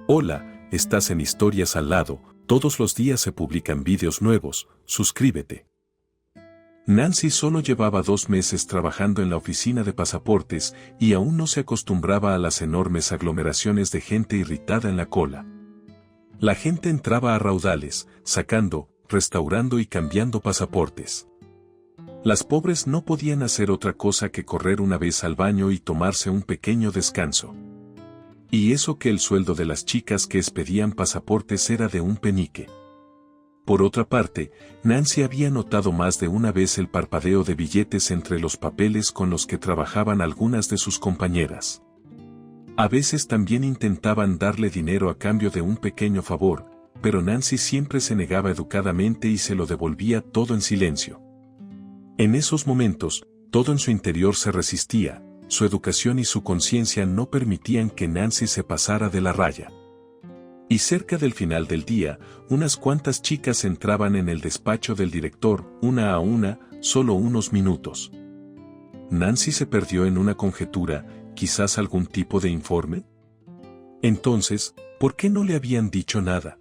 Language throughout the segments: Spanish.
Hola, estás en Historias al lado, todos los días se publican vídeos nuevos, suscríbete. Nancy solo llevaba 2 meses trabajando en la oficina de pasaportes y aún no se acostumbraba a las enormes aglomeraciones de gente irritada en la cola. La gente entraba a raudales, sacando, restaurando y cambiando pasaportes. Las pobres no podían hacer otra cosa que correr una vez al baño y tomarse un pequeño descanso. Y eso que el sueldo de las chicas que expedían pasaportes era de un penique. Por otra parte, Nancy había notado más de una vez el parpadeo de billetes entre los papeles con los que trabajaban algunas de sus compañeras. A veces también intentaban darle dinero a cambio de un pequeño favor, pero Nancy siempre se negaba educadamente y se lo devolvía todo en silencio. En esos momentos, todo en su interior se resistía, su educación y su conciencia no permitían que Nancy se pasara de la raya. Y cerca del final del día, unas cuantas chicas entraban en el despacho del director, una a una, solo unos minutos. Nancy se perdió en una conjetura, quizás algún tipo de informe. Entonces, ¿por qué no le habían dicho nada?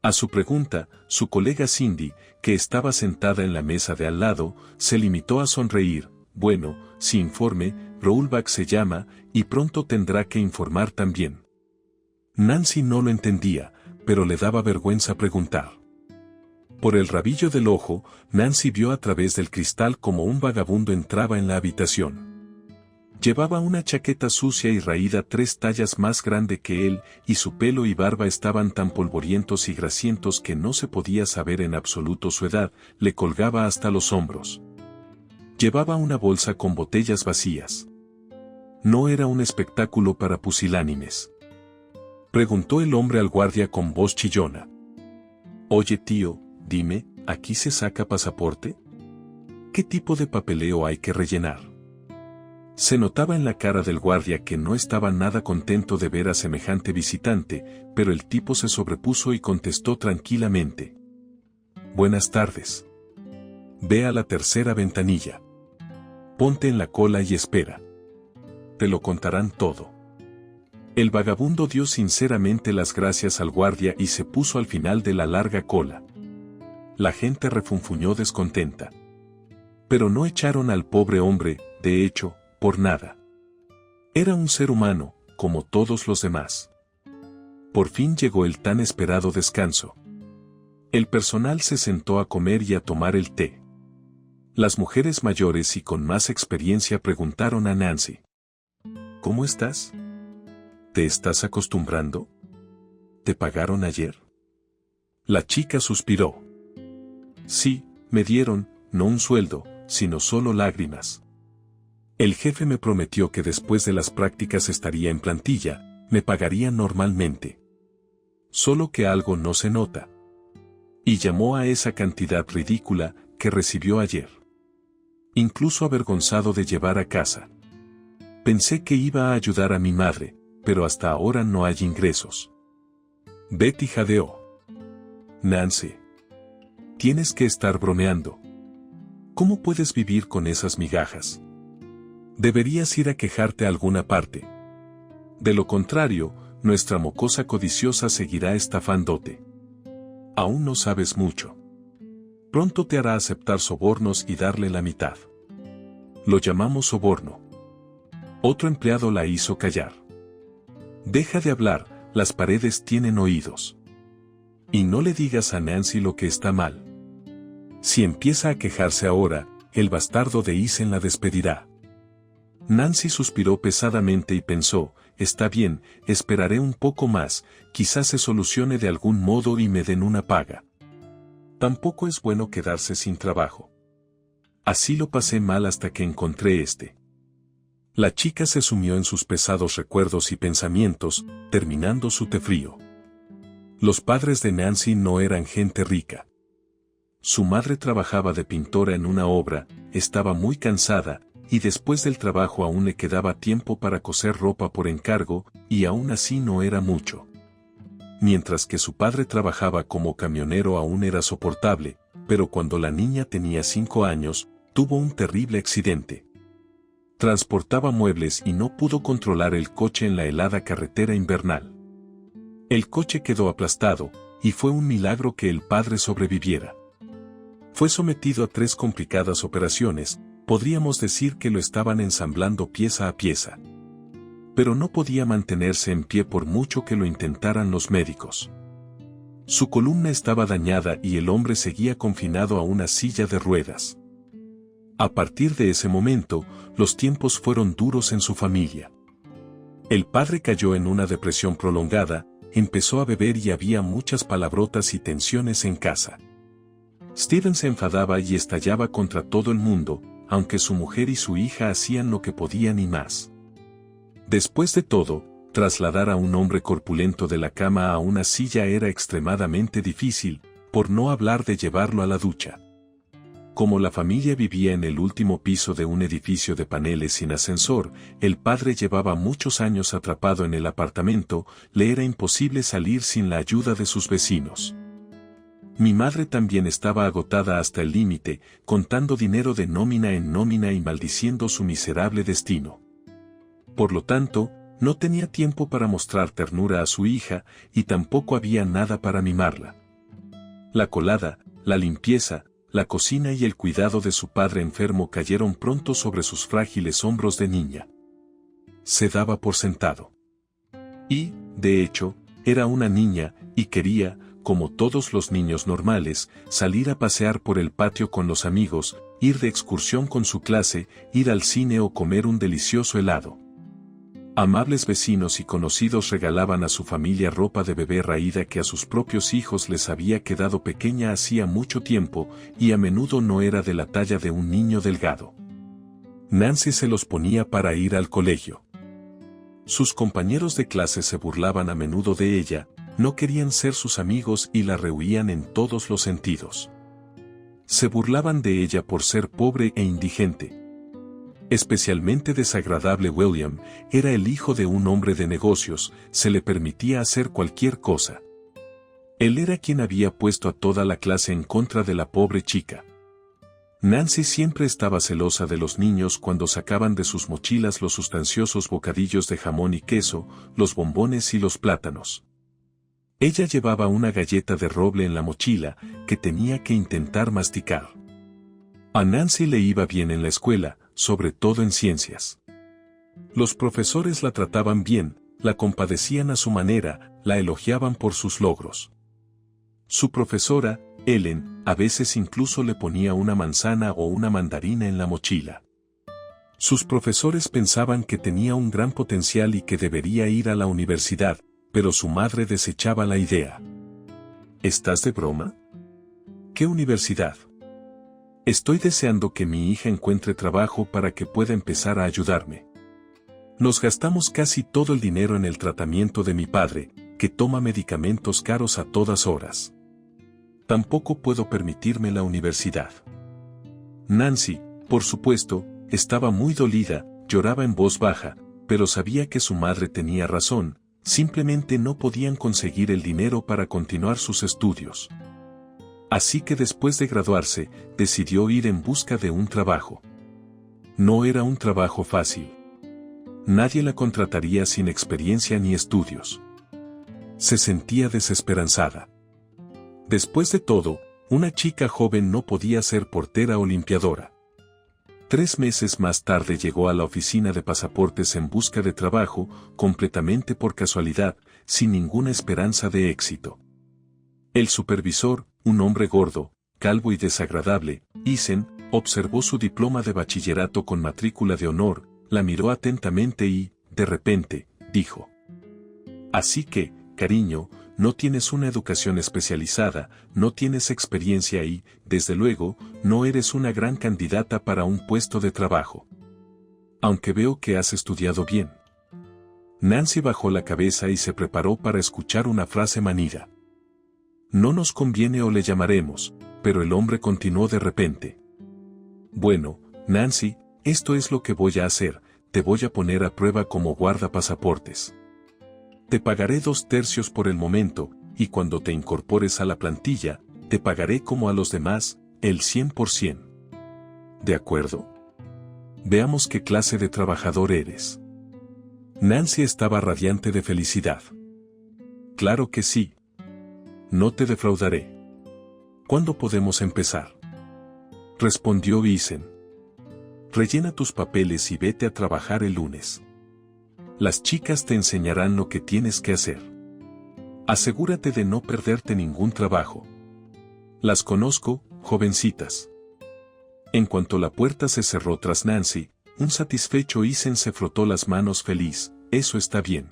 A su pregunta, su colega Cindy, que estaba sentada en la mesa de al lado, se limitó a sonreír. Bueno, si informe, Rollback se llama, y pronto tendrá que informar también. Nancy no lo entendía, pero le daba vergüenza preguntar. Por el rabillo del ojo, Nancy vio a través del cristal como un vagabundo entraba en la habitación. Llevaba una chaqueta sucia y raída 3 tallas más grande que él, y su pelo y barba estaban tan polvorientos y grasientos que no se podía saber en absoluto su edad, le colgaba hasta los hombros. Llevaba una bolsa con botellas vacías. No era un espectáculo para pusilánimes. Preguntó el hombre al guardia con voz chillona. Oye tío, dime, ¿aquí se saca pasaporte? ¿Qué tipo de papeleo hay que rellenar? Se notaba en la cara del guardia que no estaba nada contento de ver a semejante visitante, pero el tipo se sobrepuso y contestó tranquilamente. Buenas tardes. Ve a la tercera ventanilla. Ponte en la cola y espera. Te lo contarán todo. El vagabundo dio sinceramente las gracias al guardia y se puso al final de la larga cola. La gente refunfuñó descontenta. Pero no echaron al pobre hombre, de hecho, por nada. Era un ser humano, como todos los demás. Por fin llegó el tan esperado descanso. El personal se sentó a comer y a tomar el té. Las mujeres mayores y con más experiencia preguntaron a Nancy. ¿Cómo estás? ¿Te estás acostumbrando? ¿Te pagaron ayer? La chica suspiró. Sí, me dieron, no un sueldo, sino solo lágrimas. El jefe me prometió que después de las prácticas estaría en plantilla, me pagaría normalmente. Solo que algo no se nota. Y llamó a esa cantidad ridícula que recibió ayer. Incluso avergonzado de llevar a casa. Pensé que iba a ayudar a mi madre, pero hasta ahora no hay ingresos. Betty jadeó. Nancy. Tienes que estar bromeando. ¿Cómo puedes vivir con esas migajas? Deberías ir a quejarte a alguna parte. De lo contrario, nuestra mocosa codiciosa seguirá estafándote. Aún no sabes mucho. Pronto te hará aceptar sobornos y darle la mitad. Lo llamamos soborno. Otro empleado la hizo callar. Deja de hablar, las paredes tienen oídos. Y no le digas a Nancy lo que está mal. Si empieza a quejarse ahora, el bastardo de Isen la despedirá. Nancy suspiró pesadamente y pensó, está bien, esperaré un poco más, quizás se solucione de algún modo y me den una paga. Tampoco es bueno quedarse sin trabajo. Así lo pasé mal hasta que encontré este. La chica se sumió en sus pesados recuerdos y pensamientos, terminando su té frío. Los padres de Nancy no eran gente rica. Su madre trabajaba de pintora en una obra, estaba muy cansada, y después del trabajo aún le quedaba tiempo para coser ropa por encargo, y aún así no era mucho. Mientras que su padre trabajaba como camionero aún era soportable, pero cuando la niña tenía 5 años, tuvo un terrible accidente. Transportaba muebles y no pudo controlar el coche en la helada carretera invernal. El coche quedó aplastado, y fue un milagro que el padre sobreviviera. Fue sometido a 3 complicadas operaciones, podríamos decir que lo estaban ensamblando pieza a pieza. Pero no podía mantenerse en pie por mucho que lo intentaran los médicos. Su columna estaba dañada y el hombre seguía confinado a una silla de ruedas. A partir de ese momento, los tiempos fueron duros en su familia. El padre cayó en una depresión prolongada, empezó a beber y había muchas palabrotas y tensiones en casa. Steven se enfadaba y estallaba contra todo el mundo, aunque su mujer y su hija hacían lo que podían y más. Después de todo, trasladar a un hombre corpulento de la cama a una silla era extremadamente difícil, por no hablar de llevarlo a la ducha. Como la familia vivía en el último piso de un edificio de paneles sin ascensor, el padre llevaba muchos años atrapado en el apartamento, le era imposible salir sin la ayuda de sus vecinos. Mi madre también estaba agotada hasta el límite, contando dinero de nómina en nómina y maldiciendo su miserable destino. Por lo tanto, no tenía tiempo para mostrar ternura a su hija, y tampoco había nada para mimarla. La colada, la limpieza, la cocina y el cuidado de su padre enfermo cayeron pronto sobre sus frágiles hombros de niña. Se daba por sentado. Y, de hecho, era una niña, y quería, como todos los niños normales, salir a pasear por el patio con los amigos, ir de excursión con su clase, ir al cine o comer un delicioso helado. Amables vecinos y conocidos regalaban a su familia ropa de bebé raída que a sus propios hijos les había quedado pequeña hacía mucho tiempo, y a menudo no era de la talla de un niño delgado. Nancy se los ponía para ir al colegio. Sus compañeros de clase se burlaban a menudo de ella, no querían ser sus amigos y la rehuían en todos los sentidos. Se burlaban de ella por ser pobre e indigente. Especialmente desagradable William, era el hijo de un hombre de negocios, se le permitía hacer cualquier cosa. Él era quien había puesto a toda la clase en contra de la pobre chica. Nancy siempre estaba celosa de los niños cuando sacaban de sus mochilas los sustanciosos bocadillos de jamón y queso, los bombones y los plátanos. Ella llevaba una galleta de roble en la mochila, que tenía que intentar masticar. A Nancy le iba bien en la escuela, sobre todo en ciencias. Los profesores la trataban bien, la compadecían a su manera, la elogiaban por sus logros. Su profesora, Ellen, a veces incluso le ponía una manzana o una mandarina en la mochila. Sus profesores pensaban que tenía un gran potencial y que debería ir a la universidad, pero su madre desechaba la idea. ¿Estás de broma? ¿Qué universidad? Estoy deseando que mi hija encuentre trabajo para que pueda empezar a ayudarme. Nos gastamos casi todo el dinero en el tratamiento de mi padre, que toma medicamentos caros a todas horas. Tampoco puedo permitirme la universidad. Nancy, por supuesto, estaba muy dolida, lloraba en voz baja, pero sabía que su madre tenía razón, simplemente no podían conseguir el dinero para continuar sus estudios. Así que después de graduarse, decidió ir en busca de un trabajo. No era un trabajo fácil. Nadie la contrataría sin experiencia ni estudios. Se sentía desesperanzada. Después de todo, una chica joven no podía ser portera o limpiadora. 3 meses más tarde llegó a la oficina de pasaportes en busca de trabajo, completamente por casualidad, sin ninguna esperanza de éxito. El supervisor, un hombre gordo, calvo y desagradable, Eisen, observó su diploma de bachillerato con matrícula de honor, la miró atentamente y, de repente, dijo: «Así que, cariño, no tienes una educación especializada, no tienes experiencia y, desde luego, no eres una gran candidata para un puesto de trabajo. Aunque veo que has estudiado bien». Nancy bajó la cabeza y se preparó para escuchar una frase manida. «No nos conviene o le llamaremos», pero el hombre continuó de repente. «Bueno, Nancy, esto es lo que voy a hacer, te voy a poner a prueba como guardapasaportes. Te pagaré 2/3 por el momento, y cuando te incorpores a la plantilla, te pagaré como a los demás, el 100%. ¿De acuerdo? Veamos qué clase de trabajador eres». Nancy estaba radiante de felicidad. Claro que sí. No te defraudaré. ¿Cuándo podemos empezar? Respondió Isen. Rellena tus papeles y vete a trabajar el lunes. Las chicas te enseñarán lo que tienes que hacer. Asegúrate de no perderte ningún trabajo. Las conozco, jovencitas. En cuanto la puerta se cerró tras Nancy, un satisfecho Isen se frotó las manos feliz. Eso está bien.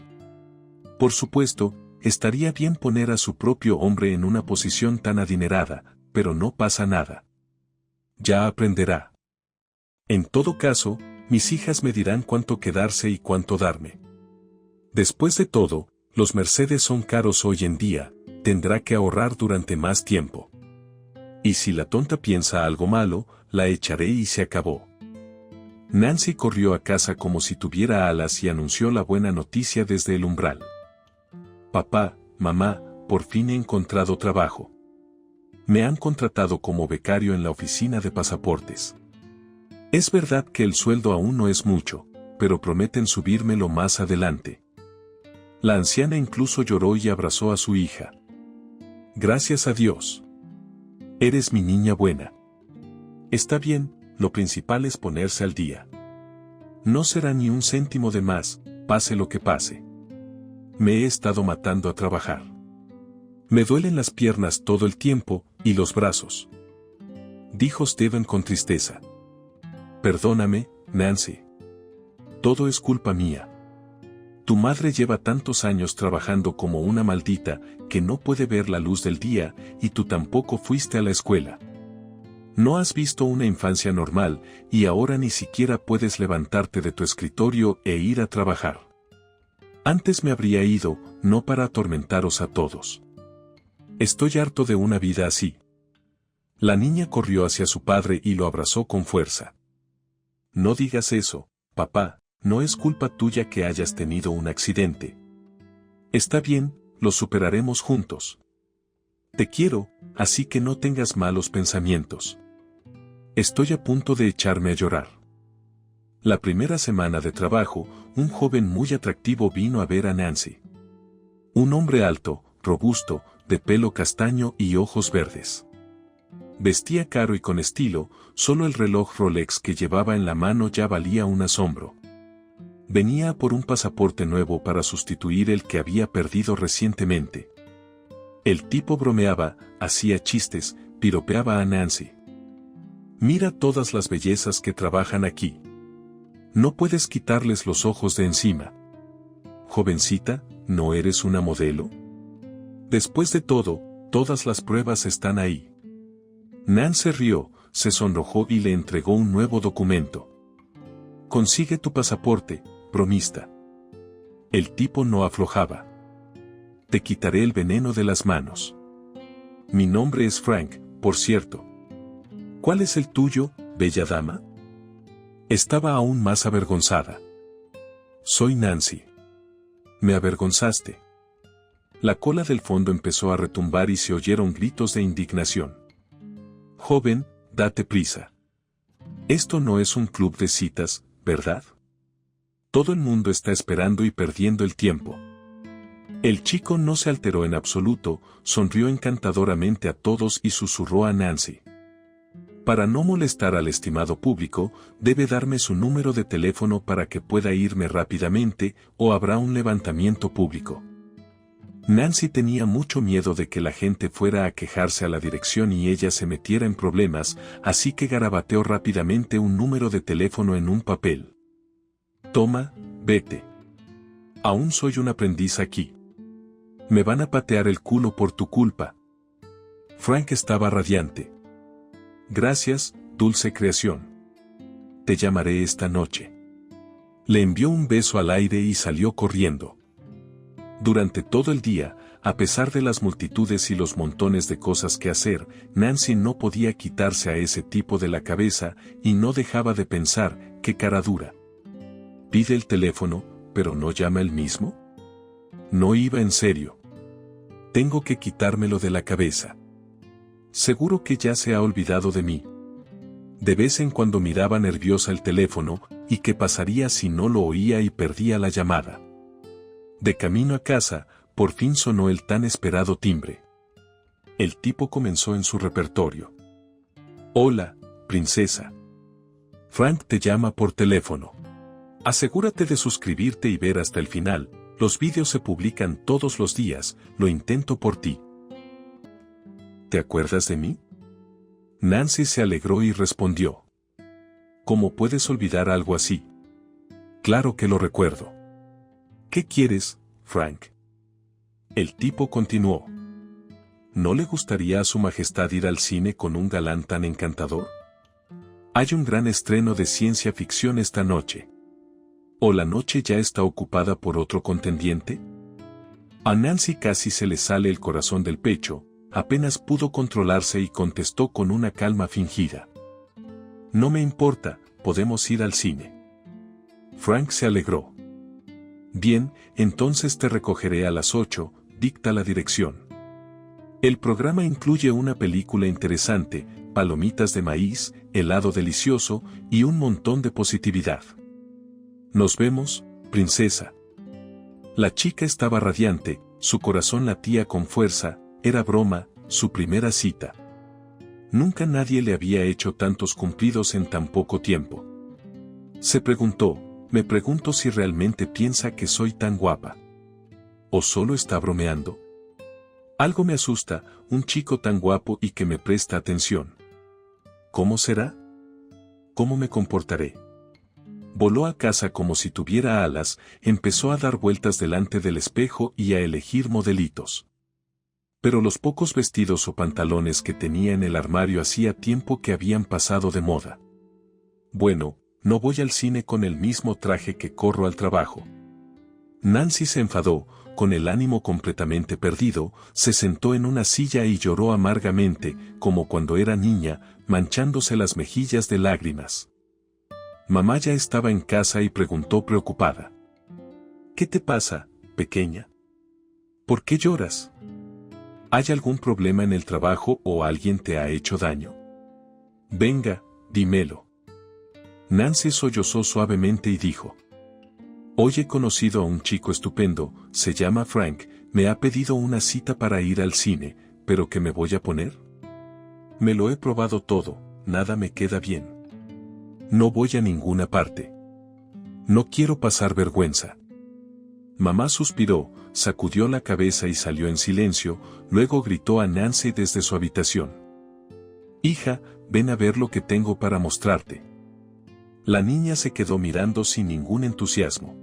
Por supuesto, estaría bien poner a su propio hombre en una posición tan adinerada, pero no pasa nada. Ya aprenderá. En todo caso, mis hijas me dirán cuánto quedarse y cuánto darme. Después de todo, los Mercedes son caros hoy en día, tendrá que ahorrar durante más tiempo. Y si la tonta piensa algo malo, la echaré y se acabó. Nancy corrió a casa como si tuviera alas y anunció la buena noticia desde el umbral. Papá, mamá, por fin he encontrado trabajo. Me han contratado como becario en la oficina de pasaportes. Es verdad que el sueldo aún no es mucho, pero prometen subírmelo más adelante. La anciana incluso lloró y abrazó a su hija. Gracias a Dios. Eres mi niña buena. Está bien, lo principal es ponerse al día. No será ni un céntimo de más, pase lo que pase. Me he estado matando a trabajar. Me duelen las piernas todo el tiempo, y los brazos. Dijo Steven con tristeza. Perdóname, Nancy. Todo es culpa mía. Tu madre lleva tantos años trabajando como una maldita, que no puede ver la luz del día, y tú tampoco fuiste a la escuela. No has visto una infancia normal, y ahora ni siquiera puedes levantarte de tu escritorio e ir a trabajar. Antes me habría ido, no para atormentaros a todos. Estoy harto de una vida así. La niña corrió hacia su padre y lo abrazó con fuerza. No digas eso, papá, no es culpa tuya que hayas tenido un accidente. Está bien, lo superaremos juntos. Te quiero, así que no tengas malos pensamientos. Estoy a punto de echarme a llorar. La primera semana de trabajo, un joven muy atractivo vino a ver a Nancy. Un hombre alto, robusto, de pelo castaño y ojos verdes. Vestía caro y con estilo, solo el reloj Rolex que llevaba en la mano ya valía un asombro. Venía por un pasaporte nuevo para sustituir el que había perdido recientemente. El tipo bromeaba, hacía chistes, piropeaba a Nancy. Mira todas las bellezas que trabajan aquí. No puedes quitarles los ojos de encima. Jovencita, ¿no eres una modelo? Después de todo, todas las pruebas están ahí. Nancy rió, se sonrojó y le entregó un nuevo documento. Consigue tu pasaporte, bromista. El tipo no aflojaba. Te quitaré el veneno de las manos. Mi nombre es Frank, por cierto. ¿Cuál es el tuyo, bella dama? Estaba aún más avergonzada. Soy Nancy. Me avergonzaste. La cola del fondo empezó a retumbar y se oyeron gritos de indignación. Joven, date prisa. Esto no es un club de citas, ¿verdad? Todo el mundo está esperando y perdiendo el tiempo. El chico no se alteró en absoluto, sonrió encantadoramente a todos y susurró a Nancy. Para no molestar al estimado público, debe darme su número de teléfono para que pueda irme rápidamente, o habrá un levantamiento público. Nancy tenía mucho miedo de que la gente fuera a quejarse a la dirección y ella se metiera en problemas, así que garabateó rápidamente un número de teléfono en un papel. Toma, vete. Aún soy un aprendiz aquí. Me van a patear el culo por tu culpa. Frank estaba radiante. Gracias, dulce creación. Te llamaré esta noche. Le envió un beso al aire y salió corriendo. Durante todo el día, a pesar de las multitudes y los montones de cosas que hacer, Nancy no podía quitarse a ese tipo de la cabeza y no dejaba de pensar, qué cara dura. Pide el teléfono, pero no llama él mismo. No iba en serio. Tengo que quitármelo de la cabeza. Seguro que ya se ha olvidado de mí. De vez en cuando miraba nerviosa el teléfono, y qué pasaría si no lo oía y perdía la llamada. De camino a casa, por fin sonó el tan esperado timbre. El tipo comenzó en su repertorio. Hola, princesa. Frank te llama por teléfono. Asegúrate de suscribirte y ver hasta el final. Los vídeos se publican todos los días, lo intento por ti. ¿Te acuerdas de mí? Nancy se alegró y respondió. ¿Cómo puedes olvidar algo así? Claro que lo recuerdo. ¿Qué quieres, Frank? El tipo continuó. ¿No le gustaría a su majestad ir al cine con un galán tan encantador? Hay un gran estreno de ciencia ficción esta noche. ¿O la noche ya está ocupada por otro contendiente? A Nancy casi se le sale el corazón del pecho, apenas pudo controlarse y contestó con una calma fingida. No me importa, podemos ir al cine. Frank se alegró. Bien, entonces te recogeré a las 8, dicta la dirección. El programa incluye una película interesante, palomitas de maíz, helado delicioso y un montón de positividad. Nos vemos, princesa. La chica estaba radiante, su corazón latía con fuerza, era broma, su primera cita. Nunca nadie le había hecho tantos cumplidos en tan poco tiempo. Se preguntó, me pregunto si realmente piensa que soy tan guapa. ¿O solo está bromeando? Algo me asusta, un chico tan guapo y que me presta atención. ¿Cómo será? ¿Cómo me comportaré? Voló a casa como si tuviera alas, empezó a dar vueltas delante del espejo y a elegir modelitos. Pero los pocos vestidos o pantalones que tenía en el armario hacía tiempo que habían pasado de moda. Bueno, no voy al cine con el mismo traje que corro al trabajo. Nancy se enfadó, con el ánimo completamente perdido, se sentó en una silla y lloró amargamente, como cuando era niña, manchándose las mejillas de lágrimas. Mamá ya estaba en casa y preguntó preocupada. ¿Qué te pasa, pequeña? ¿Por qué lloras? ¿Hay algún problema en el trabajo o alguien te ha hecho daño? Venga, dímelo. Nancy sollozó suavemente y dijo. Hoy he conocido a un chico estupendo, se llama Frank, me ha pedido una cita para ir al cine, ¿pero qué me voy a poner? Me lo he probado todo, nada me queda bien. No voy a ninguna parte. No quiero pasar vergüenza. Mamá suspiró, sacudió la cabeza y salió en silencio, luego gritó a Nancy desde su habitación. Hija, ven a ver lo que tengo para mostrarte. La niña se quedó mirando sin ningún entusiasmo.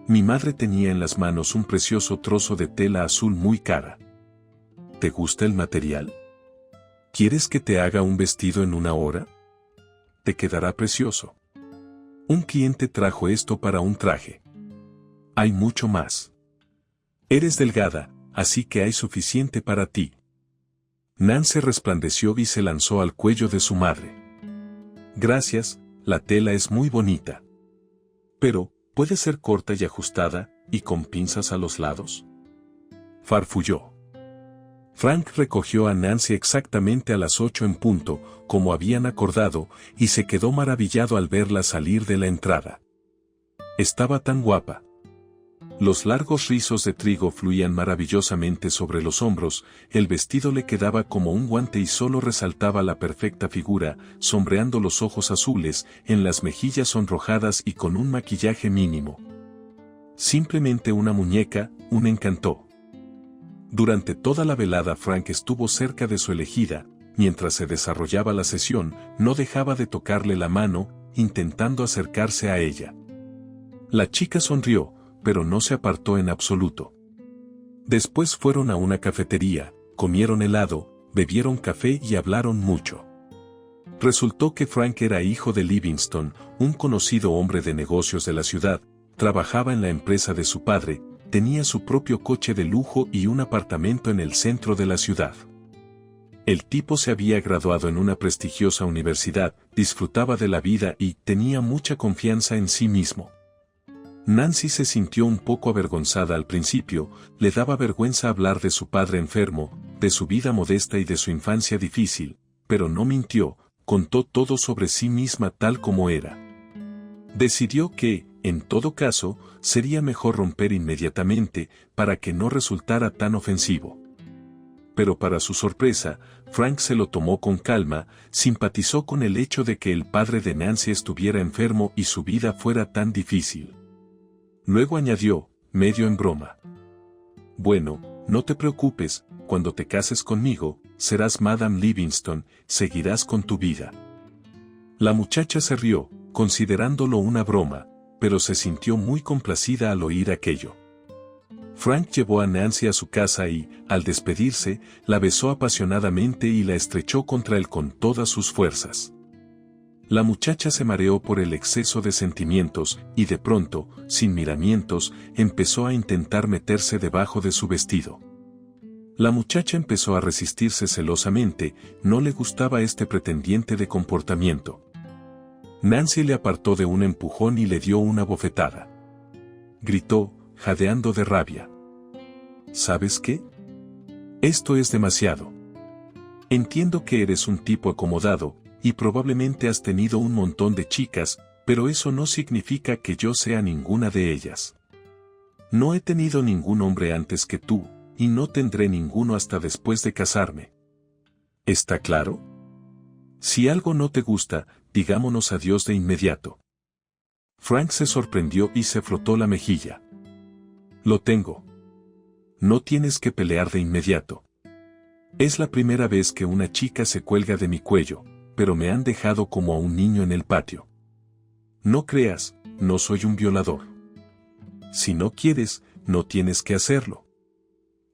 Mi madre tenía en las manos un precioso trozo de tela azul muy cara. ¿Te gusta el material? ¿Quieres que te haga un vestido en una hora? Te quedará precioso. Un cliente trajo esto para un traje. Hay mucho más. Eres delgada, así que hay suficiente para ti. Nancy resplandeció y se lanzó al cuello de su madre. Gracias, la tela es muy bonita. Pero, ¿puede ser corta y ajustada, y con pinzas a los lados? Farfulló. Frank recogió a Nancy exactamente a las 8 en punto, como habían acordado, y se quedó maravillado al verla salir de la entrada. Estaba tan guapa. Los largos rizos de trigo fluían maravillosamente sobre los hombros, el vestido le quedaba como un guante y solo resaltaba la perfecta figura, sombreando los ojos azules, en las mejillas sonrojadas y con un maquillaje mínimo. Simplemente una muñeca, un encanto. Durante toda la velada Frank estuvo cerca de su elegida, mientras se desarrollaba la sesión, no dejaba de tocarle la mano, intentando acercarse a ella. La chica sonrió, pero no se apartó en absoluto. Después fueron a una cafetería, comieron helado, bebieron café y hablaron mucho. Resultó que Frank era hijo de Livingston, un conocido hombre de negocios de la ciudad, trabajaba en la empresa de su padre, tenía su propio coche de lujo y un apartamento en el centro de la ciudad. El tipo se había graduado en una prestigiosa universidad, disfrutaba de la vida y tenía mucha confianza en sí mismo. Nancy se sintió un poco avergonzada al principio, le daba vergüenza hablar de su padre enfermo, de su vida modesta y de su infancia difícil, pero no mintió, contó todo sobre sí misma tal como era. Decidió que, en todo caso, sería mejor romper inmediatamente para que no resultara tan ofensivo. Pero para su sorpresa, Frank se lo tomó con calma, simpatizó con el hecho de que el padre de Nancy estuviera enfermo y su vida fuera tan difícil. Luego añadió, medio en broma: bueno, no te preocupes, cuando te cases conmigo, serás Madame Livingston, seguirás con tu vida. La muchacha se rió, considerándolo una broma, pero se sintió muy complacida al oír aquello. Frank llevó a Nancy a su casa y, al despedirse, la besó apasionadamente y la estrechó contra él con todas sus fuerzas. La muchacha se mareó por el exceso de sentimientos y de pronto, sin miramientos, empezó a intentar meterse debajo de su vestido. La muchacha empezó a resistirse celosamente, no le gustaba este pretendiente de comportamiento. Nancy le apartó de un empujón y le dio una bofetada. Gritó, jadeando de rabia: ¿sabes qué? Esto es demasiado. Entiendo que eres un tipo acomodado, y probablemente has tenido un montón de chicas, pero eso no significa que yo sea ninguna de ellas. No he tenido ningún hombre antes que tú, y no tendré ninguno hasta después de casarme. ¿Está claro? Si algo no te gusta, digámonos adiós de inmediato. Frank se sorprendió y se frotó la mejilla. Lo tengo. No tienes que pelear de inmediato. Es la primera vez que una chica se cuelga de mi cuello, pero me han dejado como a un niño en el patio. No creas, no soy un violador. Si no quieres, no tienes que hacerlo.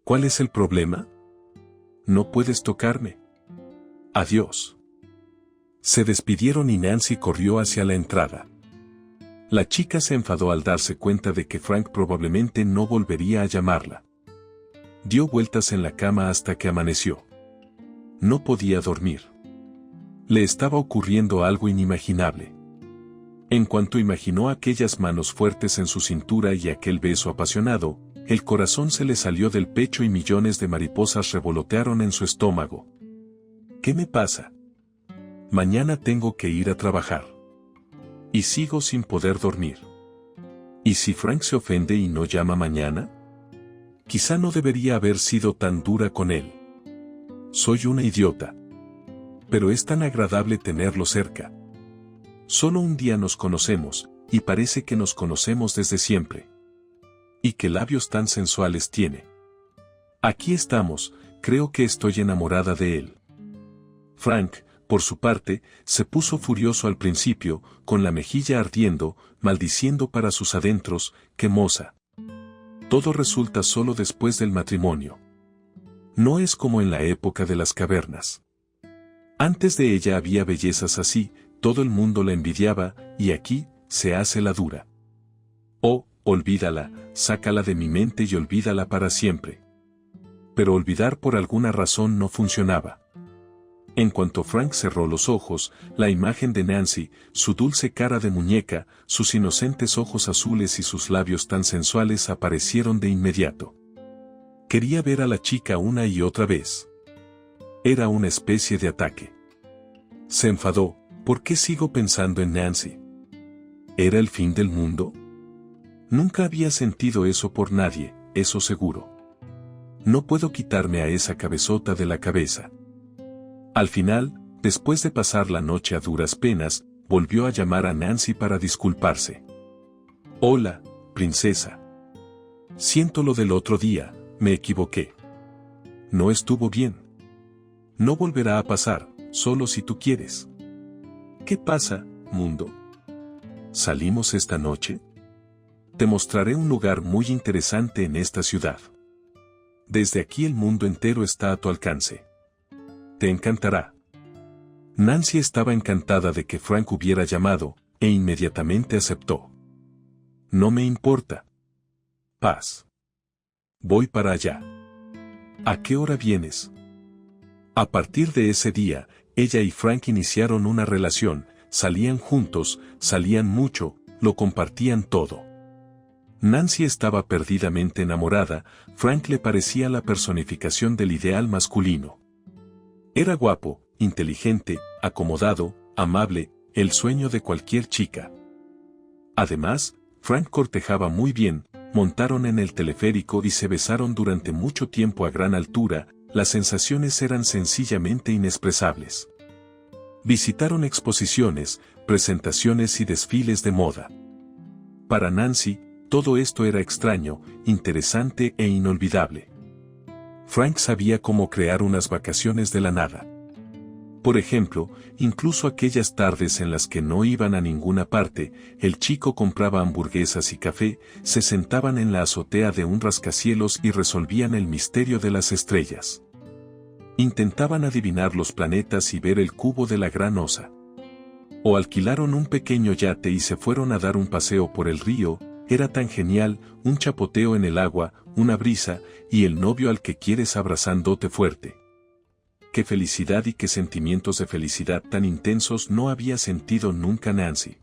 ¿Cuál es el problema? No puedes tocarme. Adiós. Se despidieron y Nancy corrió hacia la entrada. La chica se enfadó al darse cuenta de que Frank probablemente no volvería a llamarla. Dio vueltas en la cama hasta que amaneció. No podía dormir. Le estaba ocurriendo algo inimaginable. En cuanto imaginó aquellas manos fuertes en su cintura y aquel beso apasionado, el corazón se le salió del pecho y millones de mariposas revolotearon en su estómago. ¿Qué me pasa? Mañana tengo que ir a trabajar. Y sigo sin poder dormir. ¿Y si Frank se ofende y no llama mañana? Quizá no debería haber sido tan dura con él. Soy una idiota. Pero es tan agradable tenerlo cerca. Solo un día nos conocemos, y parece que nos conocemos desde siempre. Y qué labios tan sensuales tiene. Aquí estamos, creo que estoy enamorada de él. Frank, por su parte, se puso furioso al principio, con la mejilla ardiendo, maldiciendo para sus adentros: qué moza. Todo resulta solo después del matrimonio. No es como en la época de las cavernas. Antes de ella había bellezas así, todo el mundo la envidiaba, y aquí, se hace la dura. Oh, olvídala, sácala de mi mente y olvídala para siempre. Pero olvidar por alguna razón no funcionaba. En cuanto Frank cerró los ojos, la imagen de Nancy, su dulce cara de muñeca, sus inocentes ojos azules y sus labios tan sensuales aparecieron de inmediato. Quería ver a la chica una y otra vez. Era una especie de ataque. Se enfadó: ¿por qué sigo pensando en Nancy? ¿Era el fin del mundo? Nunca había sentido eso por nadie, eso seguro. No puedo quitarme a esa cabezota de la cabeza. Al final, después de pasar la noche a duras penas, volvió a llamar a Nancy para disculparse. Hola, princesa. Siento lo del otro día, me equivoqué. No estuvo bien. No volverá a pasar, solo si tú quieres. ¿Qué pasa, mundo? ¿Salimos esta noche? Te mostraré un lugar muy interesante en esta ciudad. Desde aquí el mundo entero está a tu alcance. Te encantará. Nancy estaba encantada de que Frank hubiera llamado, e inmediatamente aceptó. No me importa. Paz. Voy para allá. ¿A qué hora vienes? A partir de ese día, ella y Frank iniciaron una relación, salían juntos, salían mucho, lo compartían todo. Nancy estaba perdidamente enamorada, Frank le parecía la personificación del ideal masculino. Era guapo, inteligente, acomodado, amable, el sueño de cualquier chica. Además, Frank cortejaba muy bien, montaron en el teleférico y se besaron durante mucho tiempo a gran altura. Las sensaciones eran sencillamente inexpresables. Visitaron exposiciones, presentaciones y desfiles de moda. Para Nancy, todo esto era extraño, interesante e inolvidable. Frank sabía cómo crear unas vacaciones de la nada. Por ejemplo, incluso aquellas tardes en las que no iban a ninguna parte, el chico compraba hamburguesas y café, se sentaban en la azotea de un rascacielos y resolvían el misterio de las estrellas. Intentaban adivinar los planetas y ver el cubo de la Gran Osa. O alquilaron un pequeño yate y se fueron a dar un paseo por el río. Era tan genial, un chapoteo en el agua, una brisa, y el novio al que quieres abrazándote fuerte. Qué felicidad y qué sentimientos de felicidad tan intensos no había sentido nunca Nancy.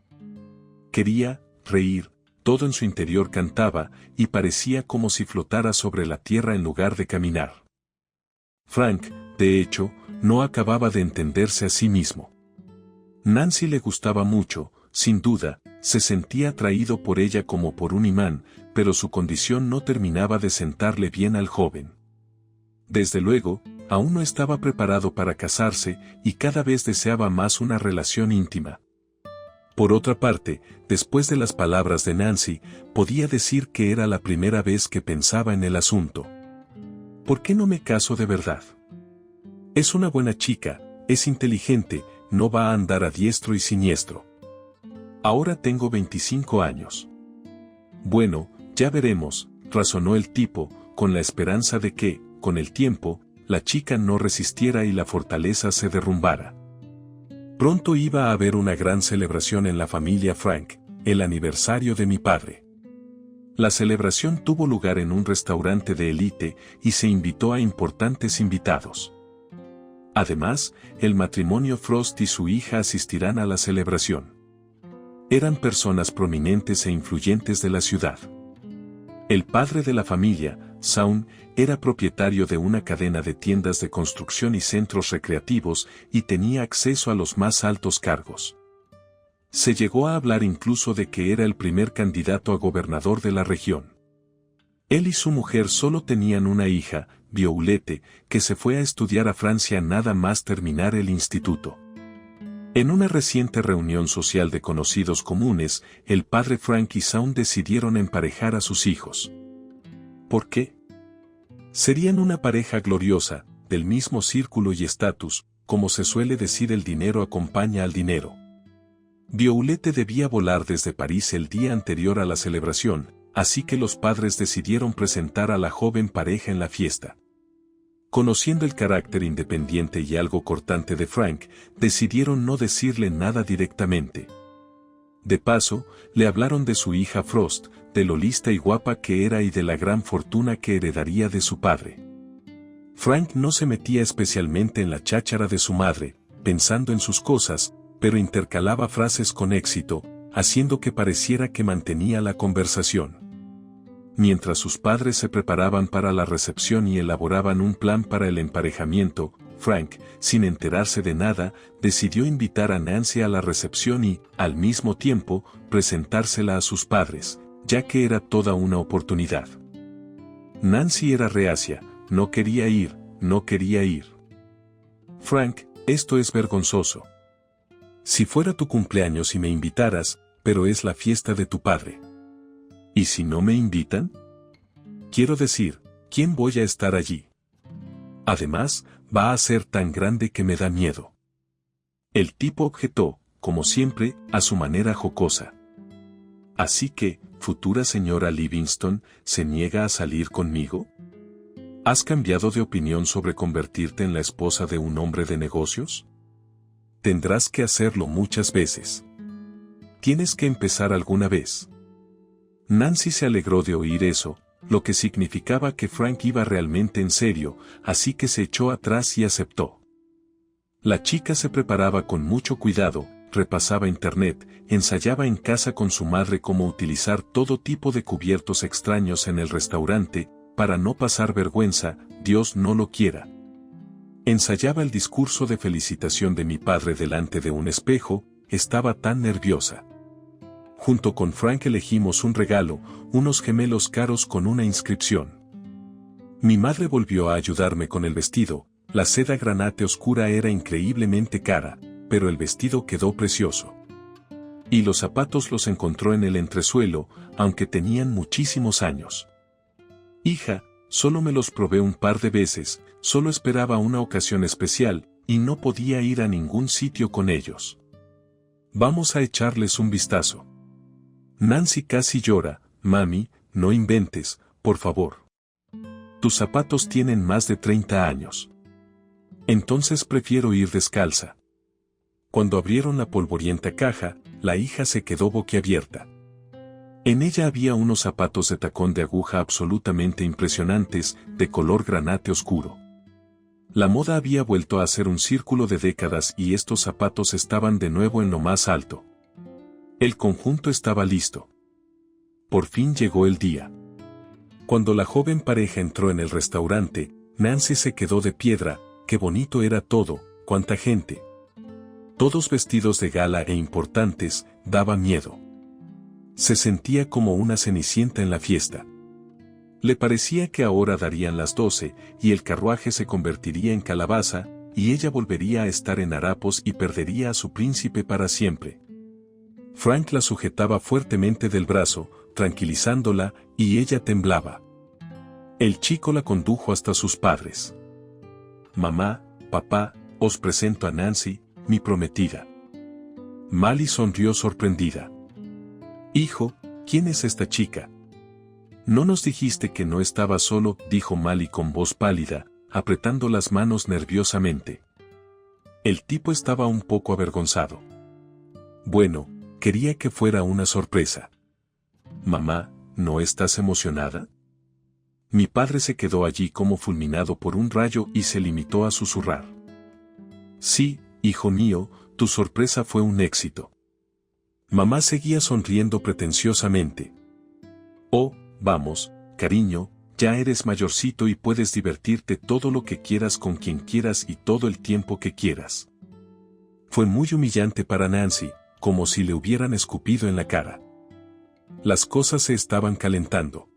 Quería reír, todo en su interior cantaba, y parecía como si flotara sobre la tierra en lugar de caminar. Frank, de hecho, no acababa de entenderse a sí mismo. Nancy le gustaba mucho, sin duda, se sentía atraído por ella como por un imán, pero su condición no terminaba de sentarle bien al joven. Desde luego, aún no estaba preparado para casarse y cada vez deseaba más una relación íntima. Por otra parte, después de las palabras de Nancy, podía decir que era la primera vez que pensaba en el asunto. ¿Por qué no me caso de verdad? Es una buena chica, es inteligente, no va a andar a diestro y siniestro. Ahora tengo 25 años. Bueno, ya veremos, razonó el tipo, con la esperanza de que, con el tiempo, la chica no resistiera y la fortaleza se derrumbara. Pronto iba a haber una gran celebración en la familia Frank, el aniversario de mi padre. La celebración tuvo lugar en un restaurante de élite y se invitó a importantes invitados. Además, el matrimonio Frost y su hija asistirán a la celebración. Eran personas prominentes e influyentes de la ciudad. El padre de la familia, Shaun, era propietario de una cadena de tiendas de construcción y centros recreativos y tenía acceso a los más altos cargos. Se llegó a hablar incluso de que era el primer candidato a gobernador de la región. Él y su mujer solo tenían una hija, Violette, que se fue a estudiar a Francia nada más terminar el instituto. En una reciente reunión social de conocidos comunes, el padre Frank y Shaun decidieron emparejar a sus hijos. ¿Por qué? Serían una pareja gloriosa, del mismo círculo y estatus, como se suele decir, el dinero acompaña al dinero. Violette debía volar desde París el día anterior a la celebración, así que los padres decidieron presentar a la joven pareja en la fiesta. Conociendo el carácter independiente y algo cortante de Frank, decidieron no decirle nada directamente. De paso, le hablaron de su hija Frost, de lo lista y guapa que era y de la gran fortuna que heredaría de su padre. Frank no se metía especialmente en la cháchara de su madre, pensando en sus cosas, pero intercalaba frases con éxito, haciendo que pareciera que mantenía la conversación. Mientras sus padres se preparaban para la recepción y elaboraban un plan para el emparejamiento, Frank, sin enterarse de nada, decidió invitar a Nancy a la recepción y, al mismo tiempo, presentársela a sus padres, ya que era toda una oportunidad. Nancy era reacia, no quería ir. Frank, esto es vergonzoso. Si fuera tu cumpleaños y me invitaras, pero es la fiesta de tu padre. ¿Y si no me invitan? Quiero decir, ¿quién voy a estar allí? Además, va a ser tan grande que me da miedo. El tipo objetó, como siempre, a su manera jocosa. Así que, futura señora Livingston, ¿se niega a salir conmigo? ¿Has cambiado de opinión sobre convertirte en la esposa de un hombre de negocios? Tendrás que hacerlo muchas veces. Tienes que empezar alguna vez. Nancy se alegró de oír eso, lo que significaba que Frank iba realmente en serio, así que se echó atrás y aceptó. La chica se preparaba con mucho cuidado, repasaba internet, ensayaba en casa con su madre cómo utilizar todo tipo de cubiertos extraños en el restaurante, para no pasar vergüenza, Dios no lo quiera. Ensayaba el discurso de felicitación de mi padre delante de un espejo, estaba tan nerviosa. Junto con Frank elegimos un regalo, unos gemelos caros con una inscripción. Mi madre volvió a ayudarme con el vestido. La seda granate oscura era increíblemente cara, pero el vestido quedó precioso. Y los zapatos los encontró en el entresuelo, aunque tenían muchísimos años. Hija, solo me los probé un par de veces, solo esperaba una ocasión especial, y no podía ir a ningún sitio con ellos. Vamos a echarles un vistazo. Nancy casi llora. Mami, no inventes, por favor. Tus zapatos tienen más de 30 años. Entonces prefiero ir descalza. Cuando abrieron la polvorienta caja, la hija se quedó boquiabierta. En ella había unos zapatos de tacón de aguja absolutamente impresionantes, de color granate oscuro. La moda había vuelto a hacer un círculo de décadas y estos zapatos estaban de nuevo en lo más alto. El conjunto estaba listo. Por fin llegó el día. Cuando la joven pareja entró en el restaurante, Nancy se quedó de piedra. Qué bonito era todo, cuánta gente. Todos vestidos de gala e importantes, daba miedo. Se sentía como una cenicienta en la fiesta. Le parecía que ahora darían las 12, y el carruaje se convertiría en calabaza, y ella volvería a estar en harapos y perdería a su príncipe para siempre. Frank la sujetaba fuertemente del brazo, tranquilizándola, y ella temblaba. El chico la condujo hasta sus padres. Mamá, papá, os presento a Nancy, mi prometida. Mali sonrió sorprendida. Hijo, ¿quién es esta chica? No nos dijiste que no estaba solo, dijo Mali con voz pálida, apretando las manos nerviosamente. El tipo estaba un poco avergonzado. Bueno, quería que fuera una sorpresa. Mamá, ¿no estás emocionada? Mi padre se quedó allí como fulminado por un rayo y se limitó a susurrar. Sí, hijo mío, tu sorpresa fue un éxito. Mamá seguía sonriendo pretenciosamente. Oh, vamos, cariño, ya eres mayorcito y puedes divertirte todo lo que quieras con quien quieras y todo el tiempo que quieras. Fue muy humillante para Nancy, como si le hubieran escupido en la cara. Las cosas se estaban calentando.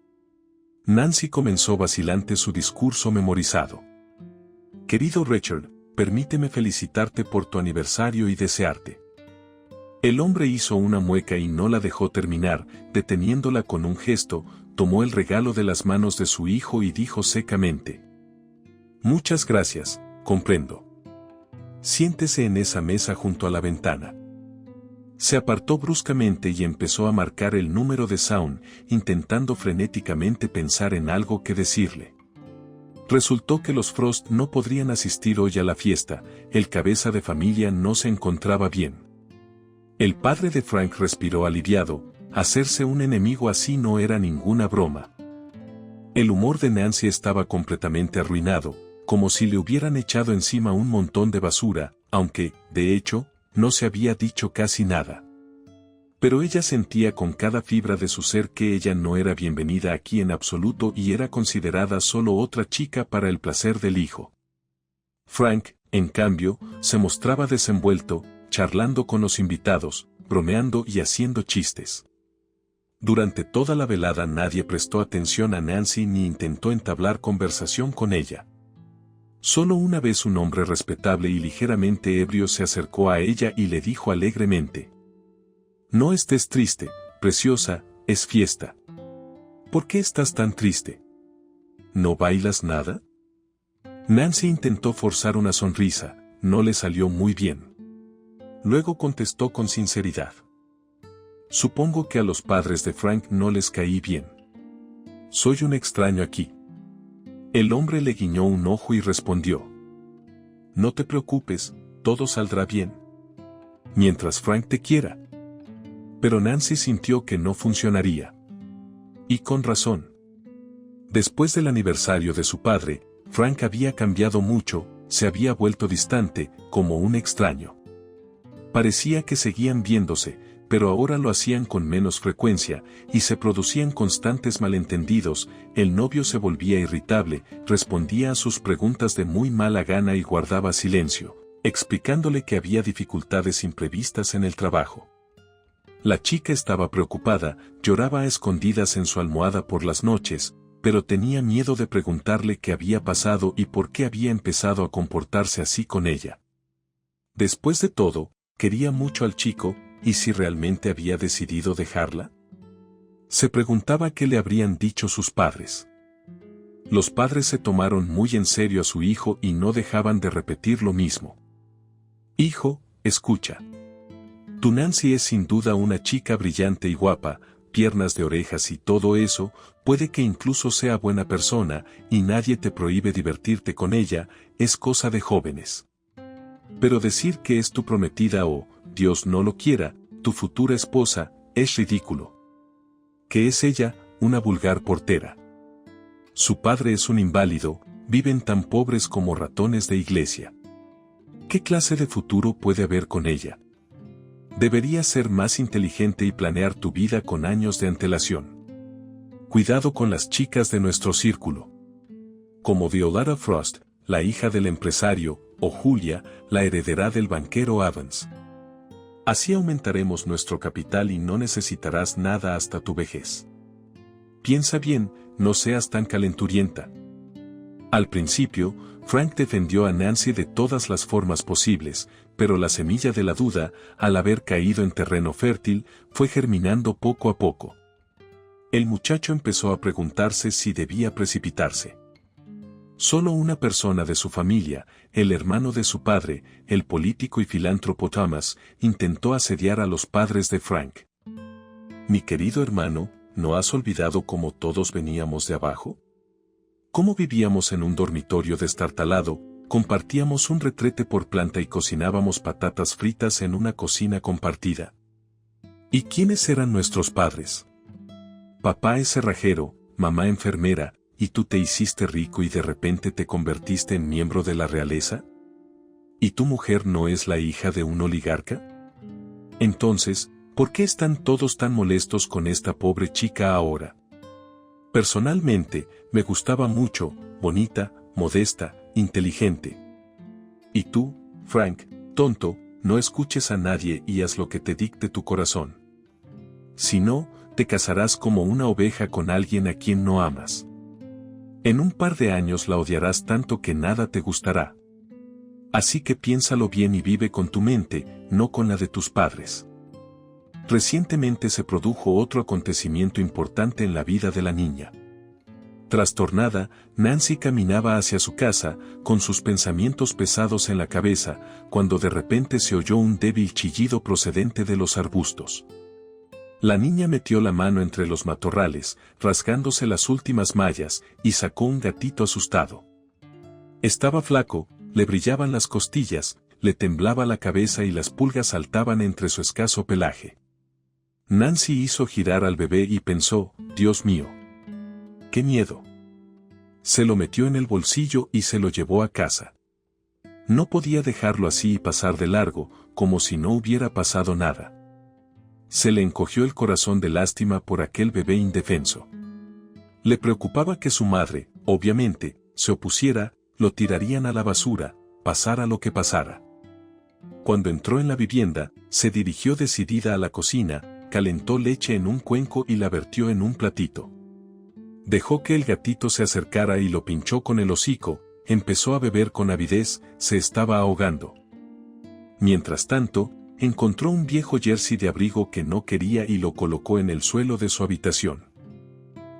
Nancy comenzó vacilante su discurso memorizado. Querido Richard, permíteme felicitarte por tu aniversario y desearte. El hombre hizo una mueca y no la dejó terminar, deteniéndola con un gesto, tomó el regalo de las manos de su hijo y dijo secamente. Muchas gracias, comprendo. Siéntese en esa mesa junto a la ventana. Se apartó bruscamente y empezó a marcar el número de Sound, intentando frenéticamente pensar en algo que decirle. Resultó que los Frost no podrían asistir hoy a la fiesta, el cabeza de familia no se encontraba bien. El padre de Frank respiró aliviado, hacerse un enemigo así no era ninguna broma. El humor de Nancy estaba completamente arruinado, como si le hubieran echado encima un montón de basura, aunque, de hecho, no se había dicho casi nada. Pero ella sentía con cada fibra de su ser que ella no era bienvenida aquí en absoluto y era considerada solo otra chica para el placer del hijo. Frank, en cambio, se mostraba desenvuelto, charlando con los invitados, bromeando y haciendo chistes. Durante toda la velada nadie prestó atención a Nancy ni intentó entablar conversación con ella. Solo una vez un hombre respetable y ligeramente ebrio se acercó a ella y le dijo alegremente. No estés triste, preciosa, es fiesta. ¿Por qué estás tan triste? ¿No bailas nada? Nancy intentó forzar una sonrisa, no le salió muy bien. Luego contestó con sinceridad. Supongo que a los padres de Frank no les caí bien. Soy un extraño aquí. El hombre le guiñó un ojo y respondió. No te preocupes, todo saldrá bien. Mientras Frank te quiera. Pero Nancy sintió que no funcionaría. Y con razón. Después del aniversario de su padre, Frank había cambiado mucho, se había vuelto distante, como un extraño. Parecía que seguían viéndose, pero ahora lo hacían con menos frecuencia, y se producían constantes malentendidos, el novio se volvía irritable, respondía a sus preguntas de muy mala gana y guardaba silencio, explicándole que había dificultades imprevistas en el trabajo. La chica estaba preocupada, lloraba a escondidas en su almohada por las noches, pero tenía miedo de preguntarle qué había pasado y por qué había empezado a comportarse así con ella. Después de todo, quería mucho al chico, ¿y si realmente había decidido dejarla? Se preguntaba qué le habrían dicho sus padres. Los padres se tomaron muy en serio a su hijo y no dejaban de repetir lo mismo. Hijo, escucha. Tu Nancy es sin duda una chica brillante y guapa, piernas de orejas y todo eso, puede que incluso sea buena persona, y nadie te prohíbe divertirte con ella, es cosa de jóvenes. Pero decir que es tu prometida o, Dios no lo quiera, tu futura esposa, es ridículo. Que es ella, una vulgar portera. Su padre es un inválido, viven tan pobres como ratones de iglesia. ¿Qué clase de futuro puede haber con ella? Deberías ser más inteligente y planear tu vida con años de antelación. Cuidado con las chicas de nuestro círculo. Como Violetta Frost, la hija del empresario, o Julia, la heredera del banquero Evans. Así aumentaremos nuestro capital y no necesitarás nada hasta tu vejez. Piensa bien, no seas tan calenturienta. Al principio, Frank defendió a Nancy de todas las formas posibles, pero la semilla de la duda, al haber caído en terreno fértil, fue germinando poco a poco. El muchacho empezó a preguntarse si debía precipitarse. Solo una persona de su familia, el hermano de su padre, el político y filántropo Thomas, intentó asediar a los padres de Frank. Mi querido hermano, ¿no has olvidado cómo todos veníamos de abajo? Cómo vivíamos en un dormitorio destartalado, compartíamos un retrete por planta y cocinábamos patatas fritas en una cocina compartida. ¿Y quiénes eran nuestros padres? Papá es cerrajero, mamá enfermera, ¿y tú te hiciste rico y de repente te convertiste en miembro de la realeza? ¿Y tu mujer no es la hija de un oligarca? Entonces, ¿por qué están todos tan molestos con esta pobre chica ahora? Personalmente, me gustaba mucho, bonita, modesta, inteligente. Y tú, Frank, tonto, no escuches a nadie y haz lo que te dicte tu corazón. Si no, te casarás como una oveja con alguien a quien no amas. En un par de años la odiarás tanto que nada te gustará. Así que piénsalo bien y vive con tu mente, no con la de tus padres. Recientemente se produjo otro acontecimiento importante en la vida de la niña. Trastornada, Nancy caminaba hacia su casa, con sus pensamientos pesados en la cabeza, cuando de repente se oyó un débil chillido procedente de los arbustos. La niña metió la mano entre los matorrales, rasgándose las últimas mallas, y sacó un gatito asustado. Estaba flaco, le brillaban las costillas, le temblaba la cabeza y las pulgas saltaban entre su escaso pelaje. Nancy hizo girar al bebé y pensó, Dios mío. ¡Qué miedo! Se lo metió en el bolsillo y se lo llevó a casa. No podía dejarlo así y pasar de largo, como si no hubiera pasado nada. Se le encogió el corazón de lástima por aquel bebé indefenso. Le preocupaba que su madre, obviamente, se opusiera, lo tirarían a la basura, pasara lo que pasara. Cuando entró en la vivienda, se dirigió decidida a la cocina, calentó leche en un cuenco y la vertió en un platito. Dejó que el gatito se acercara y lo pinchó con el hocico, empezó a beber con avidez, se estaba ahogando. Mientras tanto, encontró un viejo jersey de abrigo que no quería y lo colocó en el suelo de su habitación.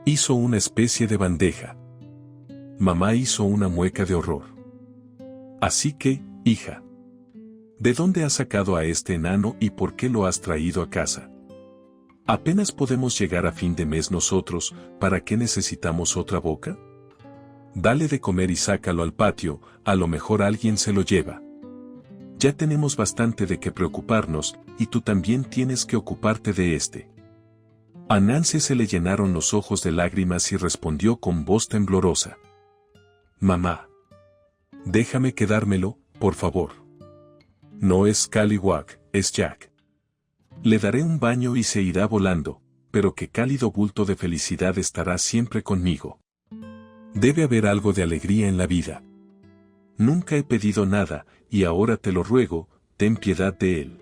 Hizo una especie de bandeja. Mamá hizo una mueca de horror. Así que, hija, ¿de dónde has sacado a este enano y por qué lo has traído a casa? Apenas podemos llegar a fin de mes nosotros, ¿para qué necesitamos otra boca? Dale de comer y sácalo al patio, a lo mejor alguien se lo lleva. Ya tenemos bastante de qué preocuparnos, y tú también tienes que ocuparte de este. A Nancy se le llenaron los ojos de lágrimas y respondió con voz temblorosa. Mamá. Déjame quedármelo, por favor. No es Scallywag, es Jack. Le daré un baño y se irá volando, pero qué cálido bulto de felicidad estará siempre conmigo. Debe haber algo de alegría en la vida. Nunca he pedido nada, y ahora te lo ruego, ten piedad de él.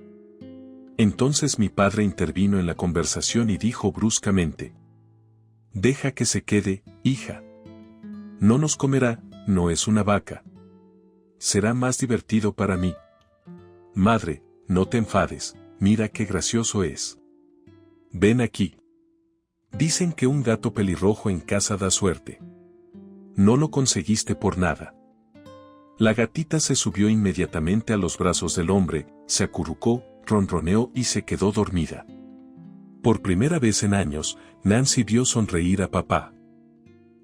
Entonces mi padre intervino en la conversación y dijo bruscamente: «Deja que se quede, hija. No nos comerá, no es una vaca. Será más divertido para mí». «Madre, no te enfades, mira qué gracioso es. Ven aquí. Dicen que un gato pelirrojo en casa da suerte. No lo conseguiste por nada». La gatita se subió inmediatamente a los brazos del hombre, se acurrucó, ronroneó y se quedó dormida. Por primera vez en años, Nancy vio sonreír a papá.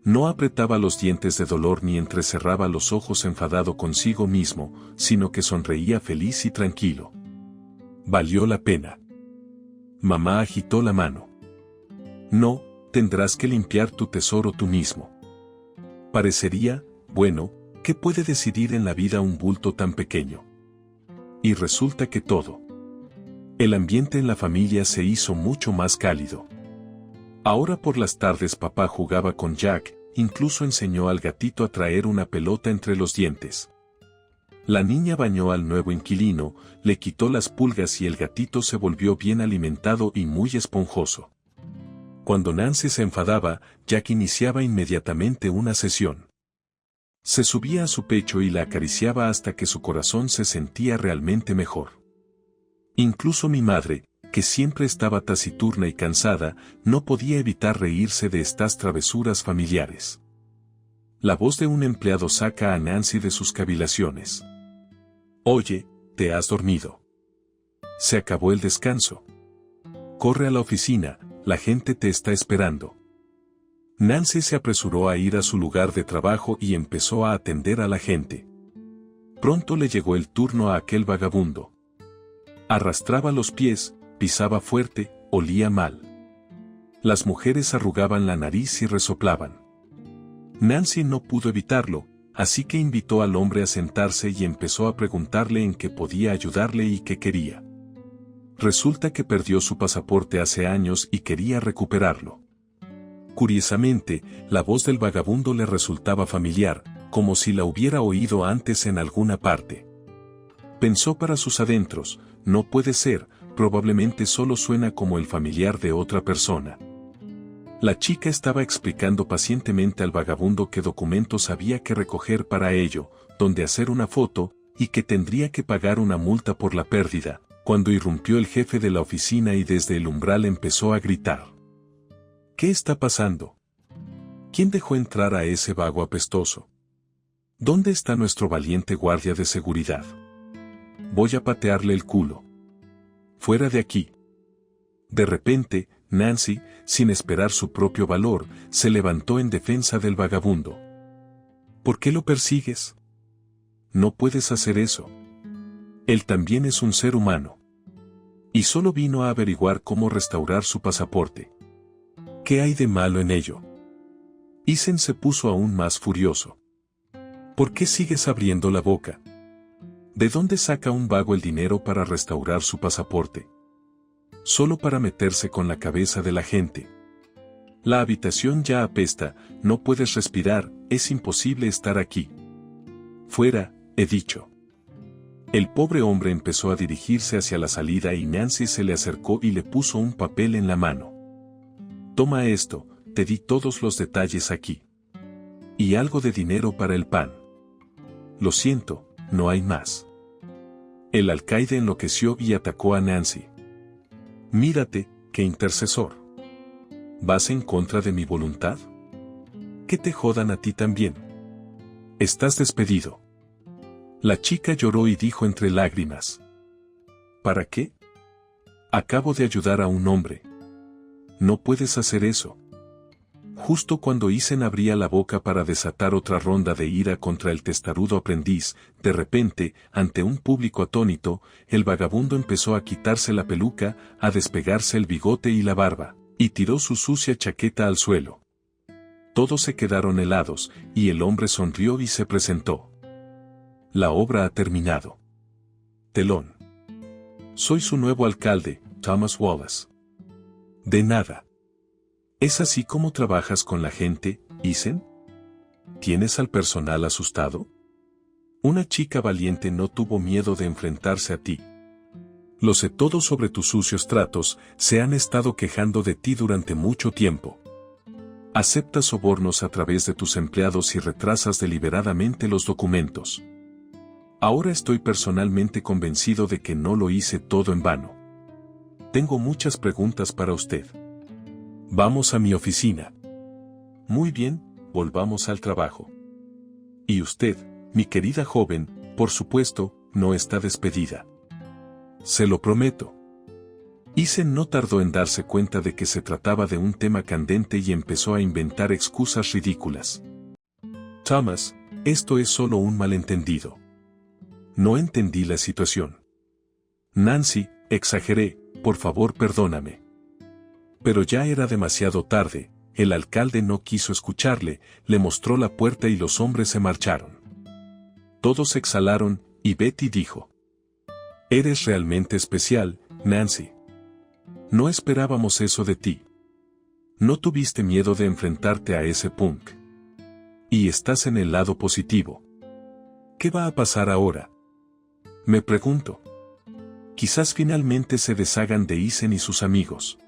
No apretaba los dientes de dolor ni entrecerraba los ojos enfadado consigo mismo, sino que sonreía feliz y tranquilo. Valió la pena. Mamá agitó la mano. «No, tendrás que limpiar tu tesoro tú mismo». Parecería, bueno, ¿qué puede decidir en la vida un bulto tan pequeño? Y resulta que todo. El ambiente en la familia se hizo mucho más cálido. Ahora por las tardes papá jugaba con Jack, incluso enseñó al gatito a traer una pelota entre los dientes. La niña bañó al nuevo inquilino, le quitó las pulgas y el gatito se volvió bien alimentado y muy esponjoso. Cuando Nancy se enfadaba, Jack iniciaba inmediatamente una sesión. Se subía a su pecho y la acariciaba hasta que su corazón se sentía realmente mejor. Incluso mi madre, que siempre estaba taciturna y cansada, no podía evitar reírse de estas travesuras familiares. La voz de un empleado saca a Nancy de sus cavilaciones. «Oye, ¿te has dormido? Se acabó el descanso. Corre a la oficina, la gente te está esperando». Nancy se apresuró a ir a su lugar de trabajo y empezó a atender a la gente. Pronto le llegó el turno a aquel vagabundo. Arrastraba los pies, pisaba fuerte, olía mal. Las mujeres arrugaban la nariz y resoplaban. Nancy no pudo evitarlo, así que invitó al hombre a sentarse y empezó a preguntarle en qué podía ayudarle y qué quería. Resulta que perdió su pasaporte hace años y quería recuperarlo. Curiosamente, la voz del vagabundo le resultaba familiar, como si la hubiera oído antes en alguna parte. Pensó para sus adentros: no puede ser, probablemente solo suena como el familiar de otra persona. La chica estaba explicando pacientemente al vagabundo qué documentos había que recoger para ello, dónde hacer una foto, y que tendría que pagar una multa por la pérdida, cuando irrumpió el jefe de la oficina y desde el umbral empezó a gritar: «¿Qué está pasando? ¿Quién dejó entrar a ese vago apestoso? ¿Dónde está nuestro valiente guardia de seguridad? Voy a patearle el culo. Fuera de aquí». De repente, Nancy, sin esperar su propio valor, se levantó en defensa del vagabundo. «¿Por qué lo persigues? No puedes hacer eso. Él también es un ser humano. Y solo vino a averiguar cómo restaurar su pasaporte. ¿Qué hay de malo en ello?». Isen se puso aún más furioso. «¿Por qué sigues abriendo la boca? ¿De dónde saca un vago el dinero para restaurar su pasaporte? Solo para meterse con la cabeza de la gente. La habitación ya apesta, no puedes respirar, es imposible estar aquí. Fuera, he dicho». El pobre hombre empezó a dirigirse hacia la salida y Nancy se le acercó y le puso un papel en la mano. «Toma esto, te di todos los detalles aquí. Y algo de dinero para el pan. Lo siento, no hay más». El alcaide enloqueció y atacó a Nancy. «Mírate, qué intercesor. ¿Vas en contra de mi voluntad? Que te jodan a ti también. Estás despedido». La chica lloró y dijo entre lágrimas: «¿Para qué? Acabo de ayudar a un hombre. No puedes hacer eso». Justo cuando Isen abría la boca para desatar otra ronda de ira contra el testarudo aprendiz, de repente, ante un público atónito, el vagabundo empezó a quitarse la peluca, a despegarse el bigote y la barba, y tiró su sucia chaqueta al suelo. Todos se quedaron helados, y el hombre sonrió y se presentó. «La obra ha terminado. Telón. Soy su nuevo alcalde, Thomas Wallace». «De nada. ¿Es así como trabajas con la gente, Isen? ¿Tienes al personal asustado? Una chica valiente no tuvo miedo de enfrentarse a ti. Lo sé todo sobre tus sucios tratos, se han estado quejando de ti durante mucho tiempo. Aceptas sobornos a través de tus empleados y retrasas deliberadamente los documentos. Ahora estoy personalmente convencido de que no lo hice todo en vano. Tengo muchas preguntas para usted. Vamos a mi oficina. Muy bien, volvamos al trabajo. Y usted, mi querida joven, por supuesto, no está despedida. Se lo prometo. Eason no tardó en darse cuenta de que se trataba de un tema candente y empezó a inventar excusas ridículas. Thomas, esto es solo un malentendido. No entendí la situación. Nancy, exageré, por favor perdóname. Pero ya era demasiado tarde, el alcalde no quiso escucharle, le mostró la puerta y los hombres se marcharon. Todos exhalaron, y Betty dijo: «Eres realmente especial, Nancy. No esperábamos eso de ti. No tuviste miedo de enfrentarte a ese punk. Y estás en el lado positivo. ¿Qué va a pasar ahora?», me pregunto. Quizás finalmente se deshagan de Eason y sus amigos.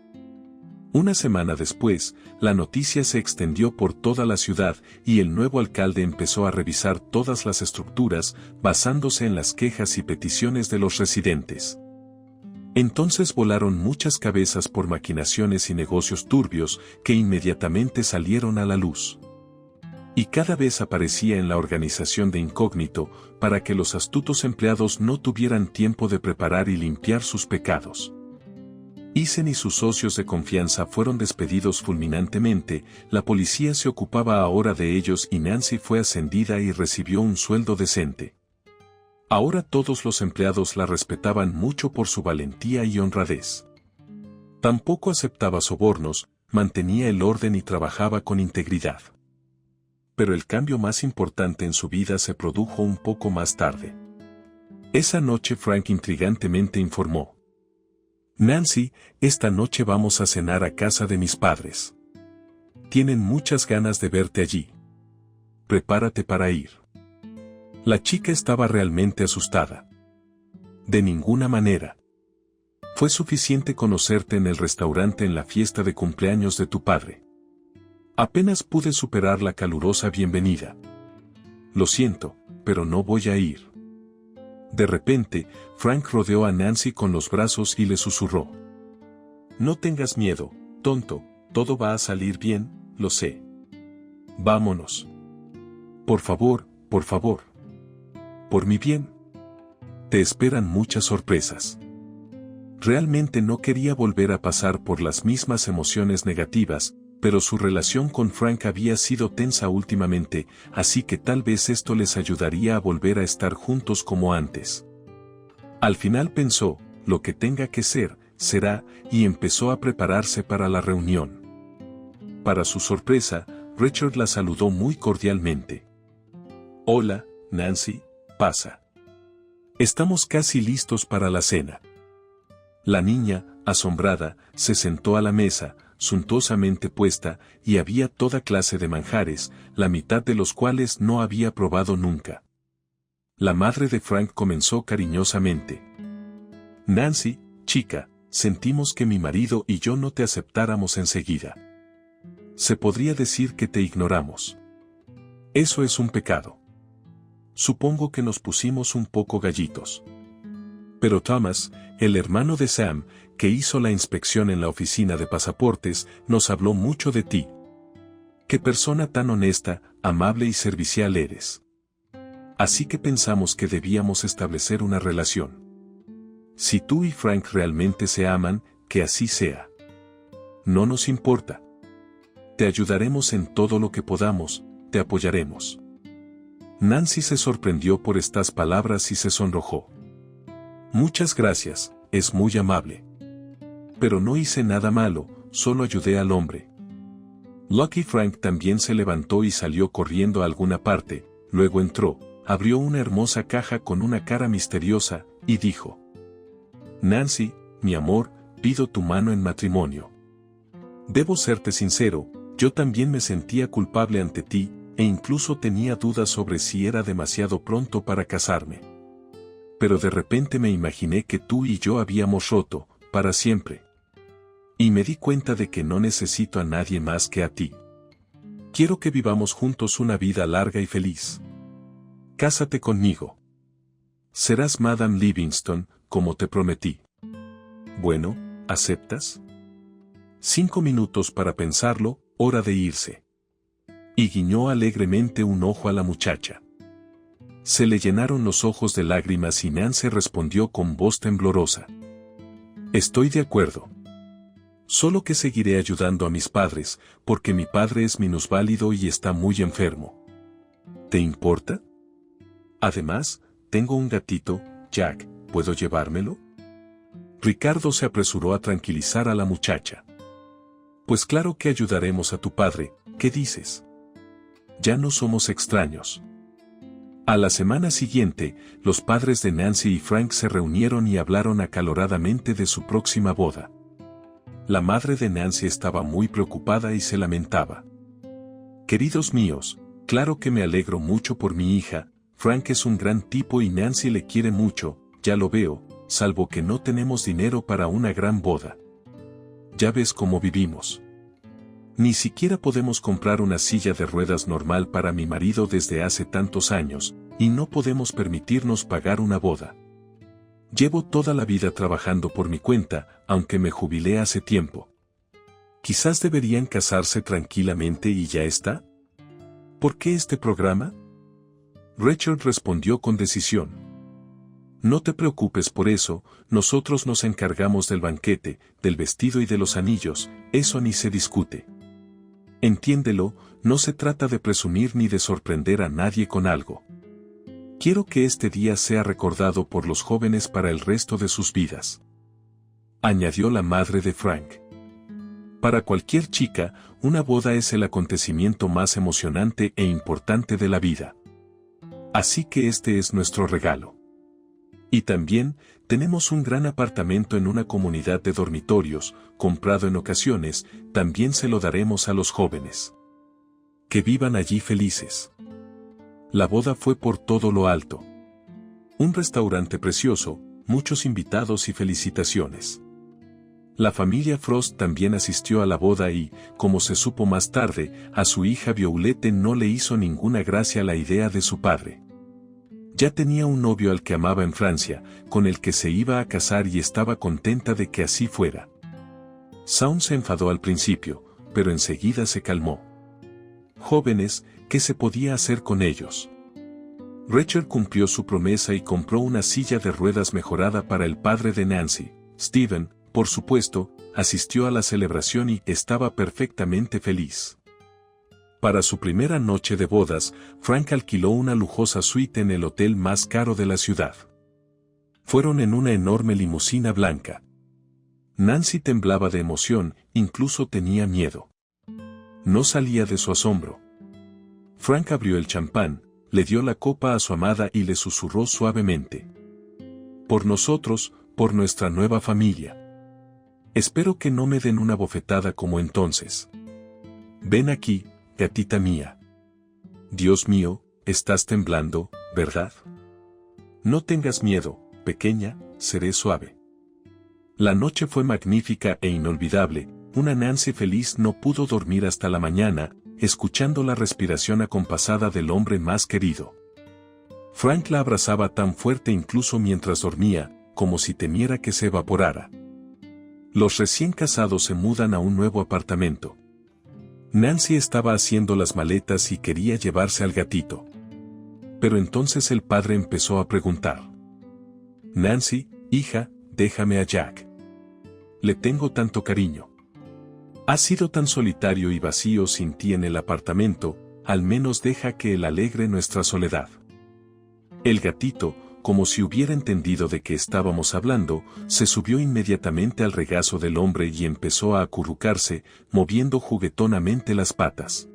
Una semana después, la noticia se extendió por toda la ciudad y el nuevo alcalde empezó a revisar todas las estructuras basándose en las quejas y peticiones de los residentes. Entonces volaron muchas cabezas por maquinaciones y negocios turbios que inmediatamente salieron a la luz. Y cada vez aparecía en la organización de incógnito para que los astutos empleados no tuvieran tiempo de preparar y limpiar sus pecados. Eason y sus socios de confianza fueron despedidos fulminantemente, la policía se ocupaba ahora de ellos y Nancy fue ascendida y recibió un sueldo decente. Ahora todos los empleados la respetaban mucho por su valentía y honradez. Tampoco aceptaba sobornos, mantenía el orden y trabajaba con integridad. Pero el cambio más importante en su vida se produjo un poco más tarde. Esa noche Frank intrigantemente informó: «Nancy, esta noche vamos a cenar a casa de mis padres. Tienen muchas ganas de verte allí. Prepárate para ir». La chica estaba realmente asustada. «De ninguna manera. Fue suficiente conocerte en el restaurante en la fiesta de cumpleaños de tu padre. Apenas pude superar la calurosa bienvenida. Lo siento, pero no voy a ir». De repente, Frank rodeó a Nancy con los brazos y le susurró: «No tengas miedo, tonto, todo va a salir bien, lo sé. Vámonos. Por favor, por favor. Por mi bien. Te esperan muchas sorpresas». Realmente no quería volver a pasar por las mismas emociones negativas, pero su relación con Frank había sido tensa últimamente, así que tal vez esto les ayudaría a volver a estar juntos como antes. Al final pensó, lo que tenga que ser, será, y empezó a prepararse para la reunión. Para su sorpresa, Richard la saludó muy cordialmente. «Hola, Nancy, pasa. Estamos casi listos para la cena». La niña, asombrada, se sentó a la mesa, suntuosamente puesta, y había toda clase de manjares, la mitad de los cuales no había probado nunca. La madre de Frank comenzó cariñosamente: «Nancy, chica, sentimos que mi marido y yo no te aceptáramos enseguida. Se podría decir que te ignoramos. Eso es un pecado. Supongo que nos pusimos un poco gallitos. Pero Thomas, el hermano de Sam, que hizo la inspección en la oficina de pasaportes, nos habló mucho de ti. Qué persona tan honesta, amable y servicial eres. Así que pensamos que debíamos establecer una relación. Si tú y Frank realmente se aman, que así sea. No nos importa. Te ayudaremos en todo lo que podamos, te apoyaremos». Nancy se sorprendió por estas palabras y se sonrojó. «Muchas gracias, es muy amable. Pero no hice nada malo, solo ayudé al hombre». Lucky Frank también se levantó y salió corriendo a alguna parte, luego entró, abrió una hermosa caja con una cara misteriosa, y dijo: «Nancy, mi amor, pido tu mano en matrimonio. Debo serte sincero, yo también me sentía culpable ante ti, e incluso tenía dudas sobre si era demasiado pronto para casarme. pero de repente me imaginé que tú y yo habíamos roto, para siempre. Y me di cuenta de que no necesito a nadie más que a ti. Quiero que vivamos juntos una vida larga y feliz. Cásate conmigo. Serás Madame Livingston, como te prometí. Bueno, ¿aceptas? 5 minutos para pensarlo, hora de irse. Y guiñó alegremente un ojo a la muchacha. Se le llenaron los ojos de lágrimas y Nancy respondió con voz temblorosa. Estoy de acuerdo. Solo que seguiré ayudando a mis padres, porque mi padre es minusválido y está muy enfermo. ¿Te importa? Además, tengo un gatito, Jack, ¿puedo llevármelo? Ricardo se apresuró a tranquilizar a la muchacha. Pues claro que ayudaremos a tu padre, ¿qué dices? Ya no somos extraños. A la semana siguiente, los padres de Nancy y Frank se reunieron y hablaron acaloradamente de su próxima boda. La madre de Nancy estaba muy preocupada y se lamentaba. Queridos míos, claro que me alegro mucho por mi hija, Frank es un gran tipo y Nancy le quiere mucho, ya lo veo, salvo que no tenemos dinero para una gran boda. Ya ves cómo vivimos. Ni siquiera podemos comprar una silla de ruedas normal para mi marido desde hace tantos años, y no podemos permitirnos pagar una boda. Llevo toda la vida trabajando por mi cuenta, aunque me jubilé hace tiempo. Quizás deberían casarse tranquilamente y ya está. ¿Por qué este programa? Rachel respondió con decisión. No te preocupes por eso, nosotros nos encargamos del banquete, del vestido y de los anillos, eso ni se discute. Entiéndelo, no se trata de presumir ni de sorprender a nadie con algo. Quiero que este día sea recordado por los jóvenes para el resto de sus vidas. Añadió la madre de Frank. Para cualquier chica, una boda es el acontecimiento más emocionante e importante de la vida. Así que este es nuestro regalo. Y también, tenemos un gran apartamento en una comunidad de dormitorios, comprado en ocasiones, también se lo daremos a los jóvenes. Que vivan allí felices. La boda fue por todo lo alto. Un restaurante precioso, muchos invitados y felicitaciones. La familia Frost también asistió a la boda y, como se supo más tarde, a su hija Violette no le hizo ninguna gracia la idea de su padre. Ya tenía un novio al que amaba en Francia, con el que se iba a casar y estaba contenta de que así fuera. Shaun se enfadó al principio, pero enseguida se calmó. Jóvenes, ¿qué se podía hacer con ellos? Rachel cumplió su promesa y compró una silla de ruedas mejorada para el padre de Nancy. Stephen, por supuesto, asistió a la celebración y estaba perfectamente feliz. Para su primera noche de bodas, Frank alquiló una lujosa suite en el hotel más caro de la ciudad. Fueron en una enorme limusina blanca. Nancy temblaba de emoción, incluso tenía miedo. No salía de su asombro. Frank abrió el champán, le dio la copa a su amada y le susurró suavemente. Por nosotros, por nuestra nueva familia. Espero que no me den una bofetada como entonces. Ven aquí, gatita mía. Dios mío, estás temblando, ¿verdad? No tengas miedo, pequeña, seré suave. La noche fue magnífica e inolvidable, una Nancy feliz no pudo dormir hasta la mañana, escuchando la respiración acompasada del hombre más querido. Frank la abrazaba tan fuerte incluso mientras dormía, como si temiera que se evaporara. Los recién casados se mudan a un nuevo apartamento. Nancy estaba haciendo las maletas y quería llevarse al gatito. Pero entonces el padre empezó a preguntar. Nancy, hija, déjame a Jack. Le tengo tanto cariño. Ha sido tan solitario y vacío sin ti en el apartamento, al menos deja que él alegre nuestra soledad. El gatito, como si hubiera entendido de qué estábamos hablando, se subió inmediatamente al regazo del hombre y empezó a acurrucarse, moviendo juguetonamente las patas.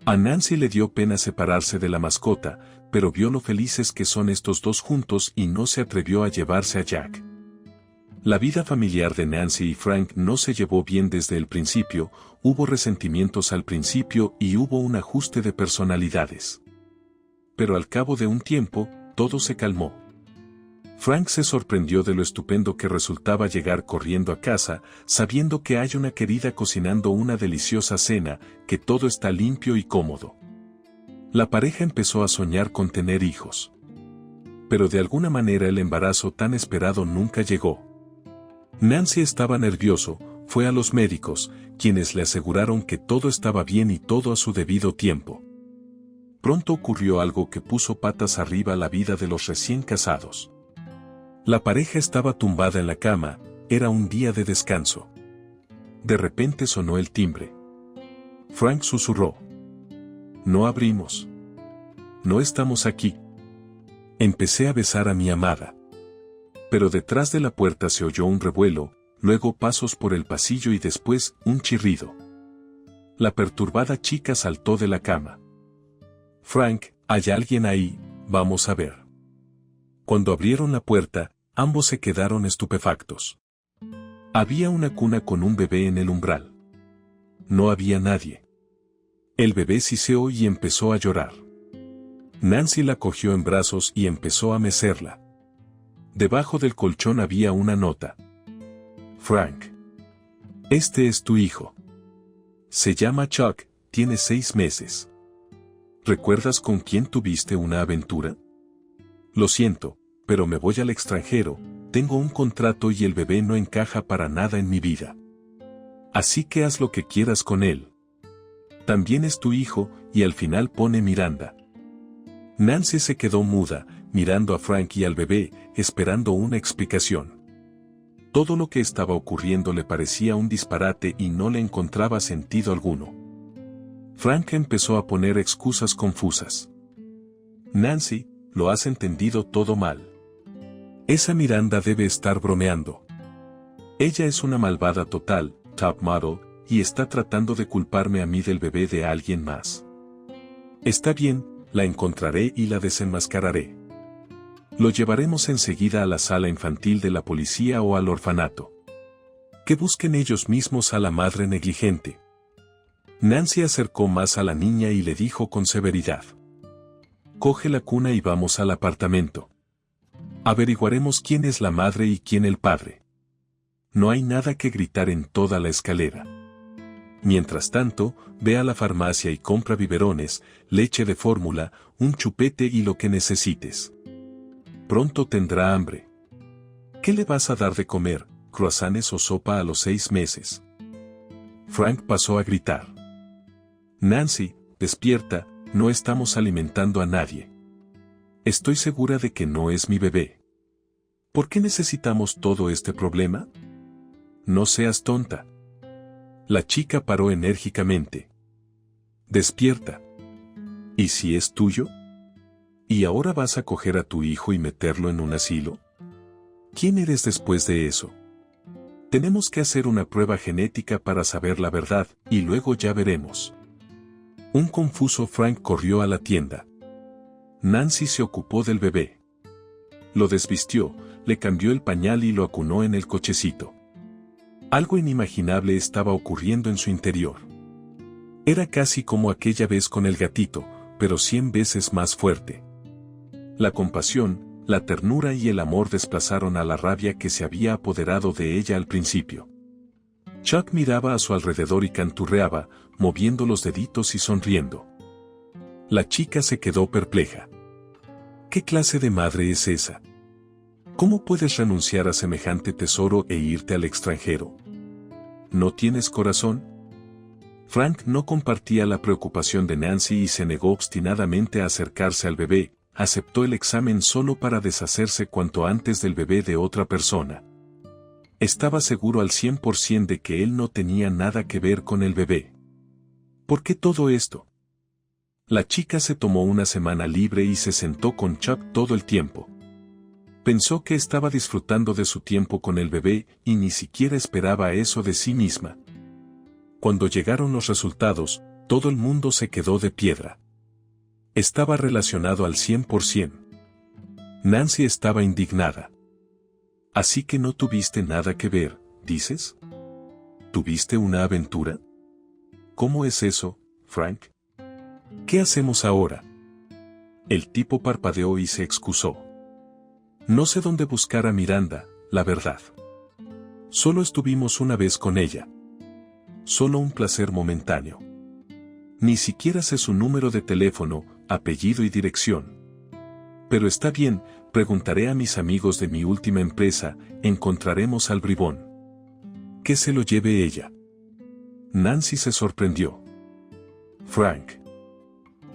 A Nancy le dio pena separarse de la mascota, pero vio lo felices que son estos dos juntos y no se atrevió a llevarse a Jack. La vida familiar de Nancy y Frank no se llevó bien desde el principio, hubo resentimientos al principio y hubo un ajuste de personalidades. Pero al cabo de un tiempo, todo se calmó. Frank se sorprendió de lo estupendo que resultaba llegar corriendo a casa, sabiendo que hay una querida cocinando una deliciosa cena, que todo está limpio y cómodo. La pareja empezó a soñar con tener hijos. Pero de alguna manera el embarazo tan esperado nunca llegó. Nancy estaba nervioso, fue a los médicos, quienes le aseguraron que todo estaba bien y todo a su debido tiempo. Pronto ocurrió algo que puso patas arriba la vida de los recién casados. La pareja estaba tumbada en la cama, era un día de descanso. De repente sonó el timbre. Frank susurró. No abrimos. No estamos aquí. Empecé a besar a mi amada. Pero detrás de la puerta se oyó un revuelo, luego pasos por el pasillo y después un chirrido. La perturbada chica saltó de la cama. Frank, ¿hay alguien ahí? Vamos a ver. Cuando abrieron la puerta, ambos se quedaron estupefactos. Había una cuna con un bebé en el umbral. No había nadie. El bebé siseó y empezó a llorar. Nancy la cogió en brazos y empezó a mecerla. Debajo del colchón había una nota. Frank. Este es tu hijo. Se llama Chuck, tiene 6 meses. ¿Recuerdas con quién tuviste una aventura? Lo siento, pero me voy al extranjero, tengo un contrato y el bebé no encaja para nada en mi vida. Así que haz lo que quieras con él. También es tu hijo, y al final pone Miranda. Nancy se quedó muda, mirando a Frank y al bebé, esperando una explicación. Todo lo que estaba ocurriendo le parecía un disparate y no le encontraba sentido alguno. Frank empezó a poner excusas confusas. Nancy, lo has entendido todo mal. Esa Miranda debe estar bromeando. Ella es una malvada total, top model, y está tratando de culparme a mí del bebé de alguien más. Está bien, la encontraré y la desenmascararé. Lo llevaremos enseguida a la sala infantil de la policía o al orfanato. Que busquen ellos mismos a la madre negligente. Nancy acercó más a la niña y le dijo con severidad. Coge la cuna y vamos al apartamento. Averiguaremos quién es la madre y quién el padre. No hay nada que gritar en toda la escalera. Mientras tanto, ve a la farmacia y compra biberones, leche de fórmula, un chupete y lo que necesites. Pronto tendrá hambre. ¿Qué le vas a dar de comer, croissants o sopa a los 6 meses? Frank pasó a gritar. Nancy, despierta, no estamos alimentando a nadie. Estoy segura de que no es mi bebé. ¿Por qué necesitamos todo este problema? No seas tonta. La chica paró enérgicamente. Despierta. ¿Y si es tuyo? ¿Y ahora vas a coger a tu hijo y meterlo en un asilo? ¿Quién eres después de eso? Tenemos que hacer una prueba genética para saber la verdad, y luego ya veremos. Un confuso Frank corrió a la tienda. Nancy se ocupó del bebé. Lo desvistió, le cambió el pañal y lo acunó en el cochecito. Algo inimaginable estaba ocurriendo en su interior. Era casi como aquella vez con el gatito, pero 100 veces más fuerte. La compasión, la ternura y el amor desplazaron a la rabia que se había apoderado de ella al principio. Chuck miraba a su alrededor y canturreaba, moviendo los deditos y sonriendo. La chica se quedó perpleja. ¿Qué clase de madre es esa? ¿Cómo puedes renunciar a semejante tesoro e irte al extranjero? ¿No tienes corazón? Frank no compartía la preocupación de Nancy y se negó obstinadamente a acercarse al bebé, aceptó el examen solo para deshacerse cuanto antes del bebé de otra persona. Estaba seguro al 100% de que él no tenía nada que ver con el bebé. ¿Por qué todo esto? La chica se tomó una semana libre y se sentó con Chuck todo el tiempo. Pensó que estaba disfrutando de su tiempo con el bebé y ni siquiera esperaba eso de sí misma. Cuando llegaron los resultados, todo el mundo se quedó de piedra. Estaba relacionado al 100%. Nancy estaba indignada. Así que no tuviste nada que ver, ¿dices? ¿Tuviste una aventura? ¿Cómo es eso, Frank? ¿Qué hacemos ahora? El tipo parpadeó y se excusó. No sé dónde buscar a Miranda, la verdad. Solo estuvimos una vez con ella. Solo un placer momentáneo. Ni siquiera sé su número de teléfono, apellido y dirección. Pero está bien, preguntaré a mis amigos de mi última empresa, encontraremos al bribón. Que se lo lleve ella. Nancy se sorprendió. Frank,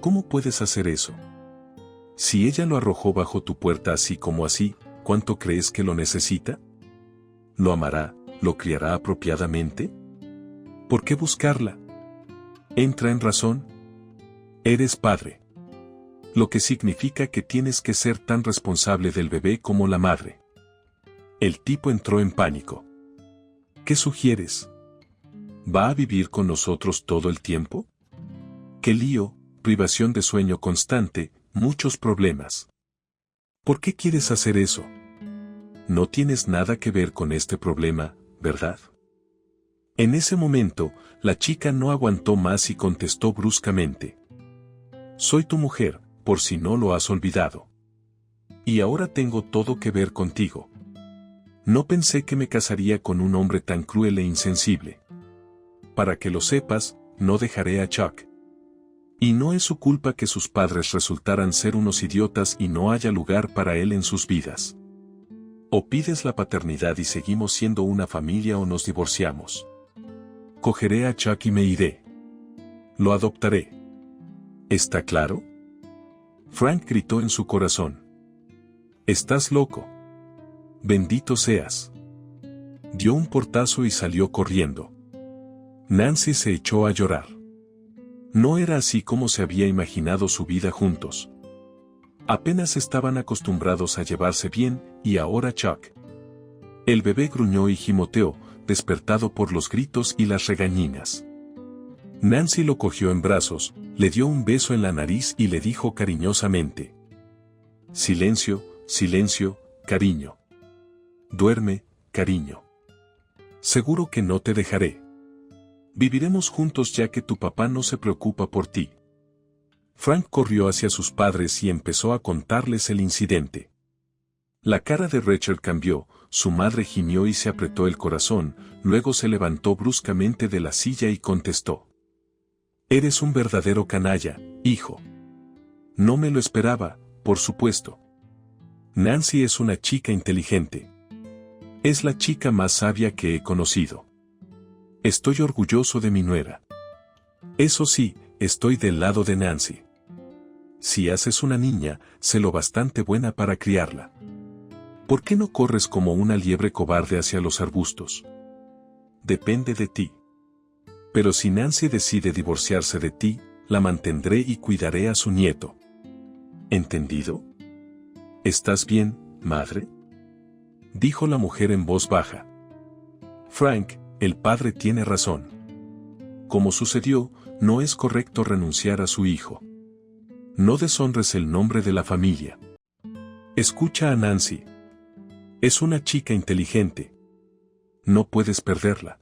¿cómo puedes hacer eso? Si ella lo arrojó bajo tu puerta así como así, ¿cuánto crees que lo necesita? ¿Lo amará, lo criará apropiadamente? ¿Por qué buscarla? ¿Entra en razón? Eres padre. Lo que significa que tienes que ser tan responsable del bebé como la madre. El tipo entró en pánico. ¿Qué sugieres? ¿Va a vivir con nosotros todo el tiempo? ¡Qué lío, privación de sueño constante, muchos problemas! ¿Por qué quieres hacer eso? No tienes nada que ver con este problema, ¿verdad? En ese momento, la chica no aguantó más y contestó bruscamente. Soy tu mujer, por si no lo has olvidado. Y ahora tengo todo que ver contigo. No pensé que me casaría con un hombre tan cruel e insensible. Para que lo sepas, no dejaré a Chuck. Y no es su culpa que sus padres resultaran ser unos idiotas y no haya lugar para él en sus vidas. O pides la paternidad y seguimos siendo una familia o nos divorciamos. Cogeré a Chuck y me iré. Lo adoptaré. ¿Está claro? Frank gritó en su corazón. Estás loco. Bendito seas. Dio un portazo y salió corriendo. Nancy se echó a llorar. No era así como se había imaginado su vida juntos. Apenas estaban acostumbrados a llevarse bien, y ahora Chuck. El bebé gruñó y gimoteó, despertado por los gritos y las regañinas. Nancy lo cogió en brazos, le dio un beso en la nariz y le dijo cariñosamente: Silencio, silencio, cariño. Duerme, cariño. Seguro que no te dejaré. Viviremos juntos ya que tu papá no se preocupa por ti. Frank corrió hacia sus padres y empezó a contarles el incidente. La cara de Rachel cambió, su madre gimió y se apretó el corazón, luego se levantó bruscamente de la silla y contestó: Eres un verdadero canalla, hijo. No me lo esperaba, por supuesto. Nancy es una chica inteligente. Es la chica más sabia que he conocido. Estoy orgulloso de mi nuera. Eso sí, estoy del lado de Nancy. Si haces una niña, sé lo bastante buena para criarla. ¿Por qué no corres como una liebre cobarde hacia los arbustos? Depende de ti. Pero si Nancy decide divorciarse de ti, la mantendré y cuidaré a su nieto. ¿Entendido? ¿Estás bien, madre?, dijo la mujer en voz baja. Frank, el padre tiene razón. Como sucedió, no es correcto renunciar a su hijo. No deshonres el nombre de la familia. Escucha a Nancy. Es una chica inteligente. No puedes perderla.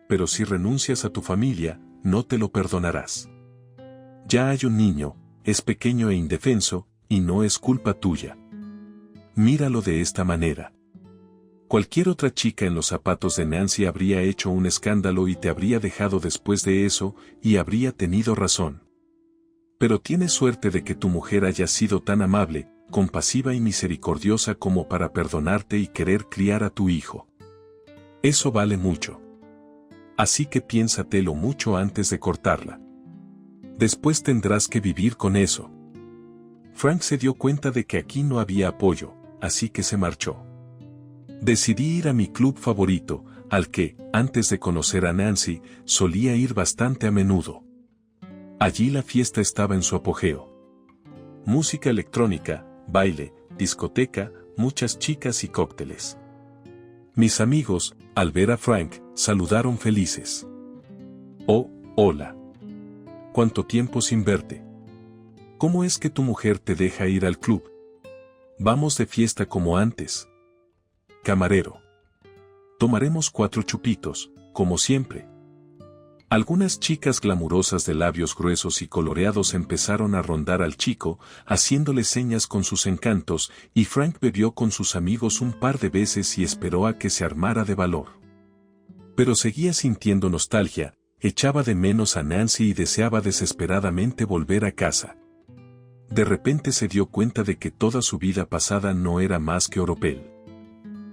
Pero si renuncias a tu familia, no te lo perdonarás. Ya hay un niño, es pequeño e indefenso, y no es culpa tuya. Míralo de esta manera. Cualquier otra chica en los zapatos de Nancy habría hecho un escándalo y te habría dejado después de eso, y habría tenido razón. Pero tienes suerte de que tu mujer haya sido tan amable, compasiva y misericordiosa como para perdonarte y querer criar a tu hijo. Eso vale mucho. Así que piénsatelo mucho antes de cortarla. Después tendrás que vivir con eso. Frank se dio cuenta de que aquí no había apoyo, así que se marchó. Decidí ir a mi club favorito, al que, antes de conocer a Nancy, solía ir bastante a menudo. Allí la fiesta estaba en su apogeo. Música electrónica, baile, discoteca, muchas chicas y cócteles. Mis amigos, al ver a Frank, saludaron felices. Oh, hola. ¿Cuánto tiempo sin verte? ¿Cómo es que tu mujer te deja ir al club? Vamos de fiesta como antes. Camarero. Tomaremos 4 chupitos, como siempre. Algunas chicas glamurosas de labios gruesos y coloreados empezaron a rondar al chico, haciéndole señas con sus encantos, y Frank bebió con sus amigos un par de veces y esperó a que se armara de valor. Pero seguía sintiendo nostalgia, echaba de menos a Nancy y deseaba desesperadamente volver a casa. De repente se dio cuenta de que toda su vida pasada no era más que oropel.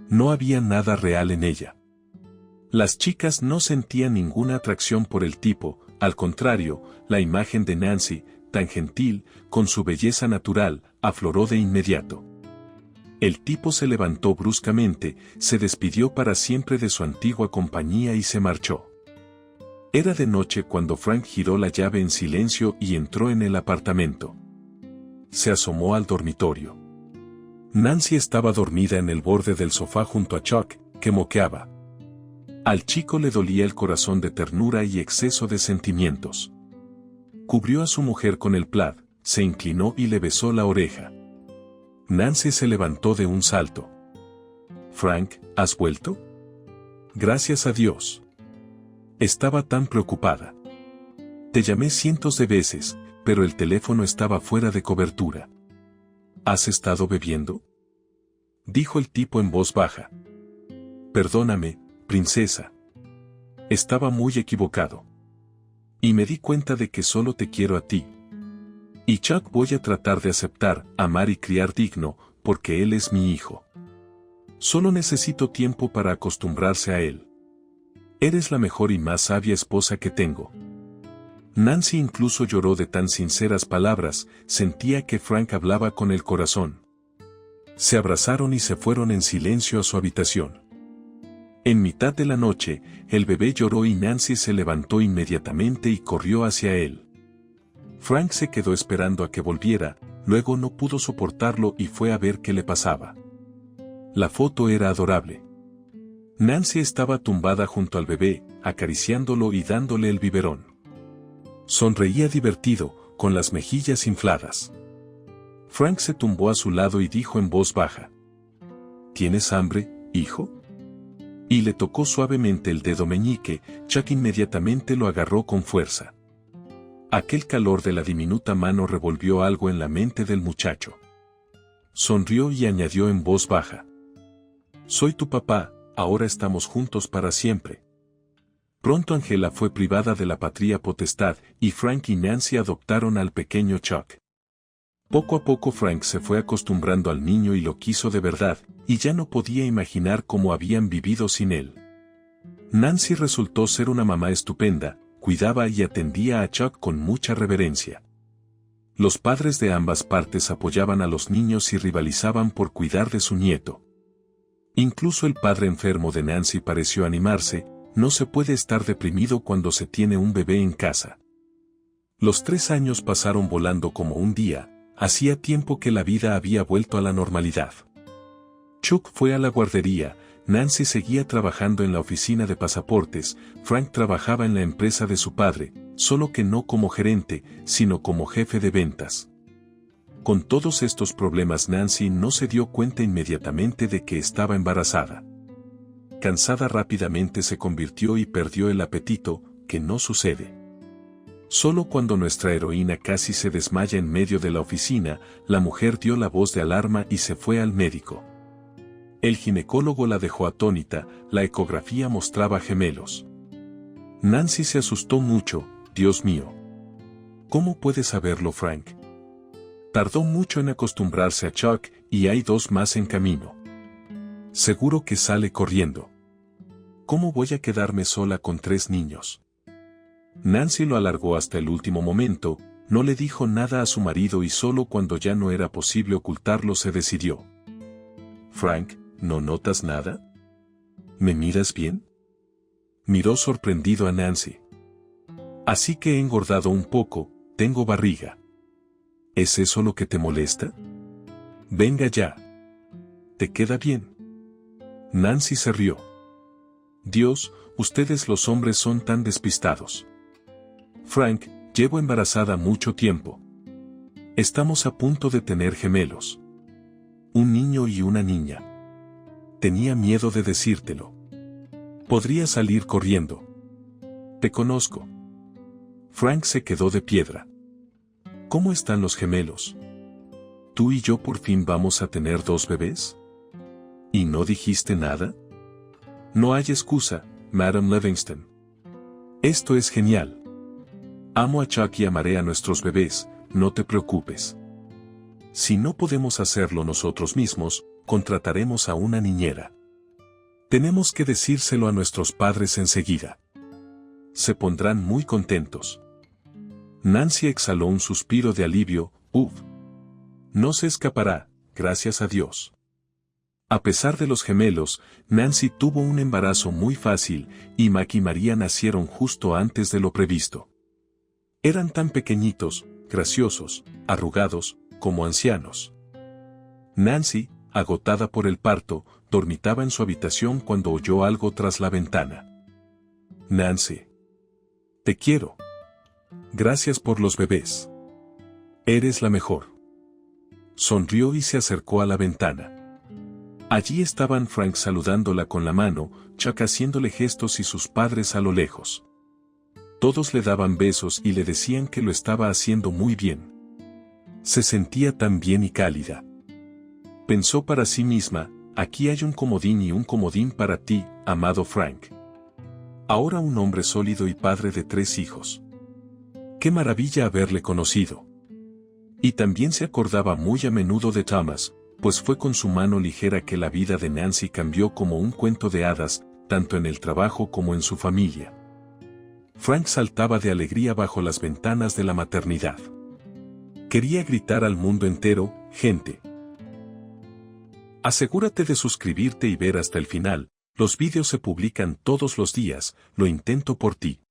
No había nada real en ella. Las chicas no sentían ninguna atracción por el tipo, al contrario, la imagen de Nancy, tan gentil, con su belleza natural, afloró de inmediato. El tipo se levantó bruscamente, se despidió para siempre de su antigua compañía y se marchó. Era de noche cuando Frank giró la llave en silencio y entró en el apartamento. Se asomó al dormitorio. Nancy estaba dormida en el borde del sofá junto a Chuck, que moqueaba. Al chico le dolía el corazón de ternura y exceso de sentimientos. Cubrió a su mujer con el plaid, se inclinó y le besó la oreja. Nancy se levantó de un salto. «Frank, ¿has vuelto?» «Gracias a Dios. Estaba tan preocupada. Te llamé cientos de veces, pero el teléfono estaba fuera de cobertura». «¿Has estado bebiendo?», dijo el tipo en voz baja. «Perdóname, princesa. Estaba muy equivocado. Y me di cuenta de que solo te quiero a ti. Y Chuck voy a tratar de aceptar, amar y criar digno, porque él es mi hijo. Solo necesito tiempo para acostumbrarse a él. Eres la mejor y más sabia esposa que tengo». Nancy incluso lloró de tan sinceras palabras, sentía que Frank hablaba con el corazón. Se abrazaron y se fueron en silencio a su habitación. En mitad de la noche, el bebé lloró y Nancy se levantó inmediatamente y corrió hacia él. Frank se quedó esperando a que volviera, luego no pudo soportarlo y fue a ver qué le pasaba. La foto era adorable. Nancy estaba tumbada junto al bebé, acariciándolo y dándole el biberón. Sonreía divertido, con las mejillas infladas. Frank se tumbó a su lado y dijo en voz baja: «¿Tienes hambre, hijo?». Y le tocó suavemente el dedo meñique. Chuck inmediatamente lo agarró con fuerza. Aquel calor de la diminuta mano revolvió algo en la mente del muchacho. Sonrió y añadió en voz baja: «Soy tu papá, ahora estamos juntos para siempre». Pronto Angela fue privada de la patria potestad, y Frank y Nancy adoptaron al pequeño Chuck. Poco a poco Frank se fue acostumbrando al niño y lo quiso de verdad, y ya no podía imaginar cómo habían vivido sin él. Nancy resultó ser una mamá estupenda, cuidaba y atendía a Chuck con mucha reverencia. Los padres de ambas partes apoyaban a los niños y rivalizaban por cuidar de su nieto. Incluso el padre enfermo de Nancy pareció animarse. No se puede estar deprimido cuando se tiene un bebé en casa. Los 3 años pasaron volando como un día. Hacía tiempo que la vida había vuelto a la normalidad. Chuck fue a la guardería, Nancy seguía trabajando en la oficina de pasaportes, Frank trabajaba en la empresa de su padre, solo que no como gerente, sino como jefe de ventas. Con todos estos problemas Nancy no se dio cuenta inmediatamente de que estaba embarazada. Cansada rápidamente se convirtió y perdió el apetito, que no sucede. Solo cuando nuestra heroína casi se desmaya en medio de la oficina, la mujer dio la voz de alarma y se fue al médico. El ginecólogo la dejó atónita, la ecografía mostraba gemelos. Nancy se asustó mucho. «Dios mío. ¿Cómo puede saberlo Frank?». Tardó mucho en acostumbrarse a Chuck, y hay 2 más en camino. Seguro que sale corriendo. ¿Cómo voy a quedarme sola con 3 niños? Nancy lo alargó hasta el último momento, no le dijo nada a su marido y solo cuando ya no era posible ocultarlo se decidió. «Frank, ¿no notas nada? ¿Me miras bien?». Miró sorprendido a Nancy. «Así que he engordado un poco, tengo barriga». «¿Es eso lo que te molesta? Venga ya. ¿Te queda bien?». Nancy se rió. «Dios, ustedes los hombres son tan despistados. Frank, llevo embarazada mucho tiempo. Estamos a punto de tener gemelos. Un niño y una niña. Tenía miedo de decírtelo. Podría salir corriendo. Te conozco. Frank se quedó de piedra. ¿Cómo están los gemelos? ¿Tú y yo por fin vamos a tener 2 bebés? ¿Y no dijiste nada? No hay excusa, Madame Livingston. Esto es genial. Amo a Chuck y amaré a nuestros bebés, no te preocupes. Si no podemos hacerlo nosotros mismos, contrataremos a una niñera. Tenemos que decírselo a nuestros padres enseguida. Se pondrán muy contentos. Nancy exhaló un suspiro de alivio. No se escapará, gracias a Dios. A pesar de los gemelos, Nancy tuvo un embarazo muy fácil, y Mac y María nacieron justo antes de lo previsto. Eran tan pequeñitos, graciosos, arrugados, como ancianos. Nancy, agotada por el parto, dormitaba en su habitación cuando oyó algo tras la ventana. Nancy. Te quiero. Gracias por los bebés. Eres la mejor. Sonrió y se acercó a la ventana. Allí estaban Frank saludándola con la mano, Chuck haciéndole gestos y sus padres a lo lejos. Todos le daban besos y le decían que lo estaba haciendo muy bien. Se sentía tan bien y cálida. Pensó para sí misma, aquí hay un comodín y un comodín para ti, amado Frank. Ahora un hombre sólido y padre de 3 hijos. ¡Qué maravilla haberle conocido! Y también se acordaba muy a menudo de Thomas, pues fue con su mano ligera que la vida de Nancy cambió como un cuento de hadas, tanto en el trabajo como en su familia. Frank saltaba de alegría bajo las ventanas de la maternidad. Quería gritar al mundo entero, gente. Asegúrate de suscribirte y ver hasta el final, los vídeos se publican todos los días, lo intento por ti.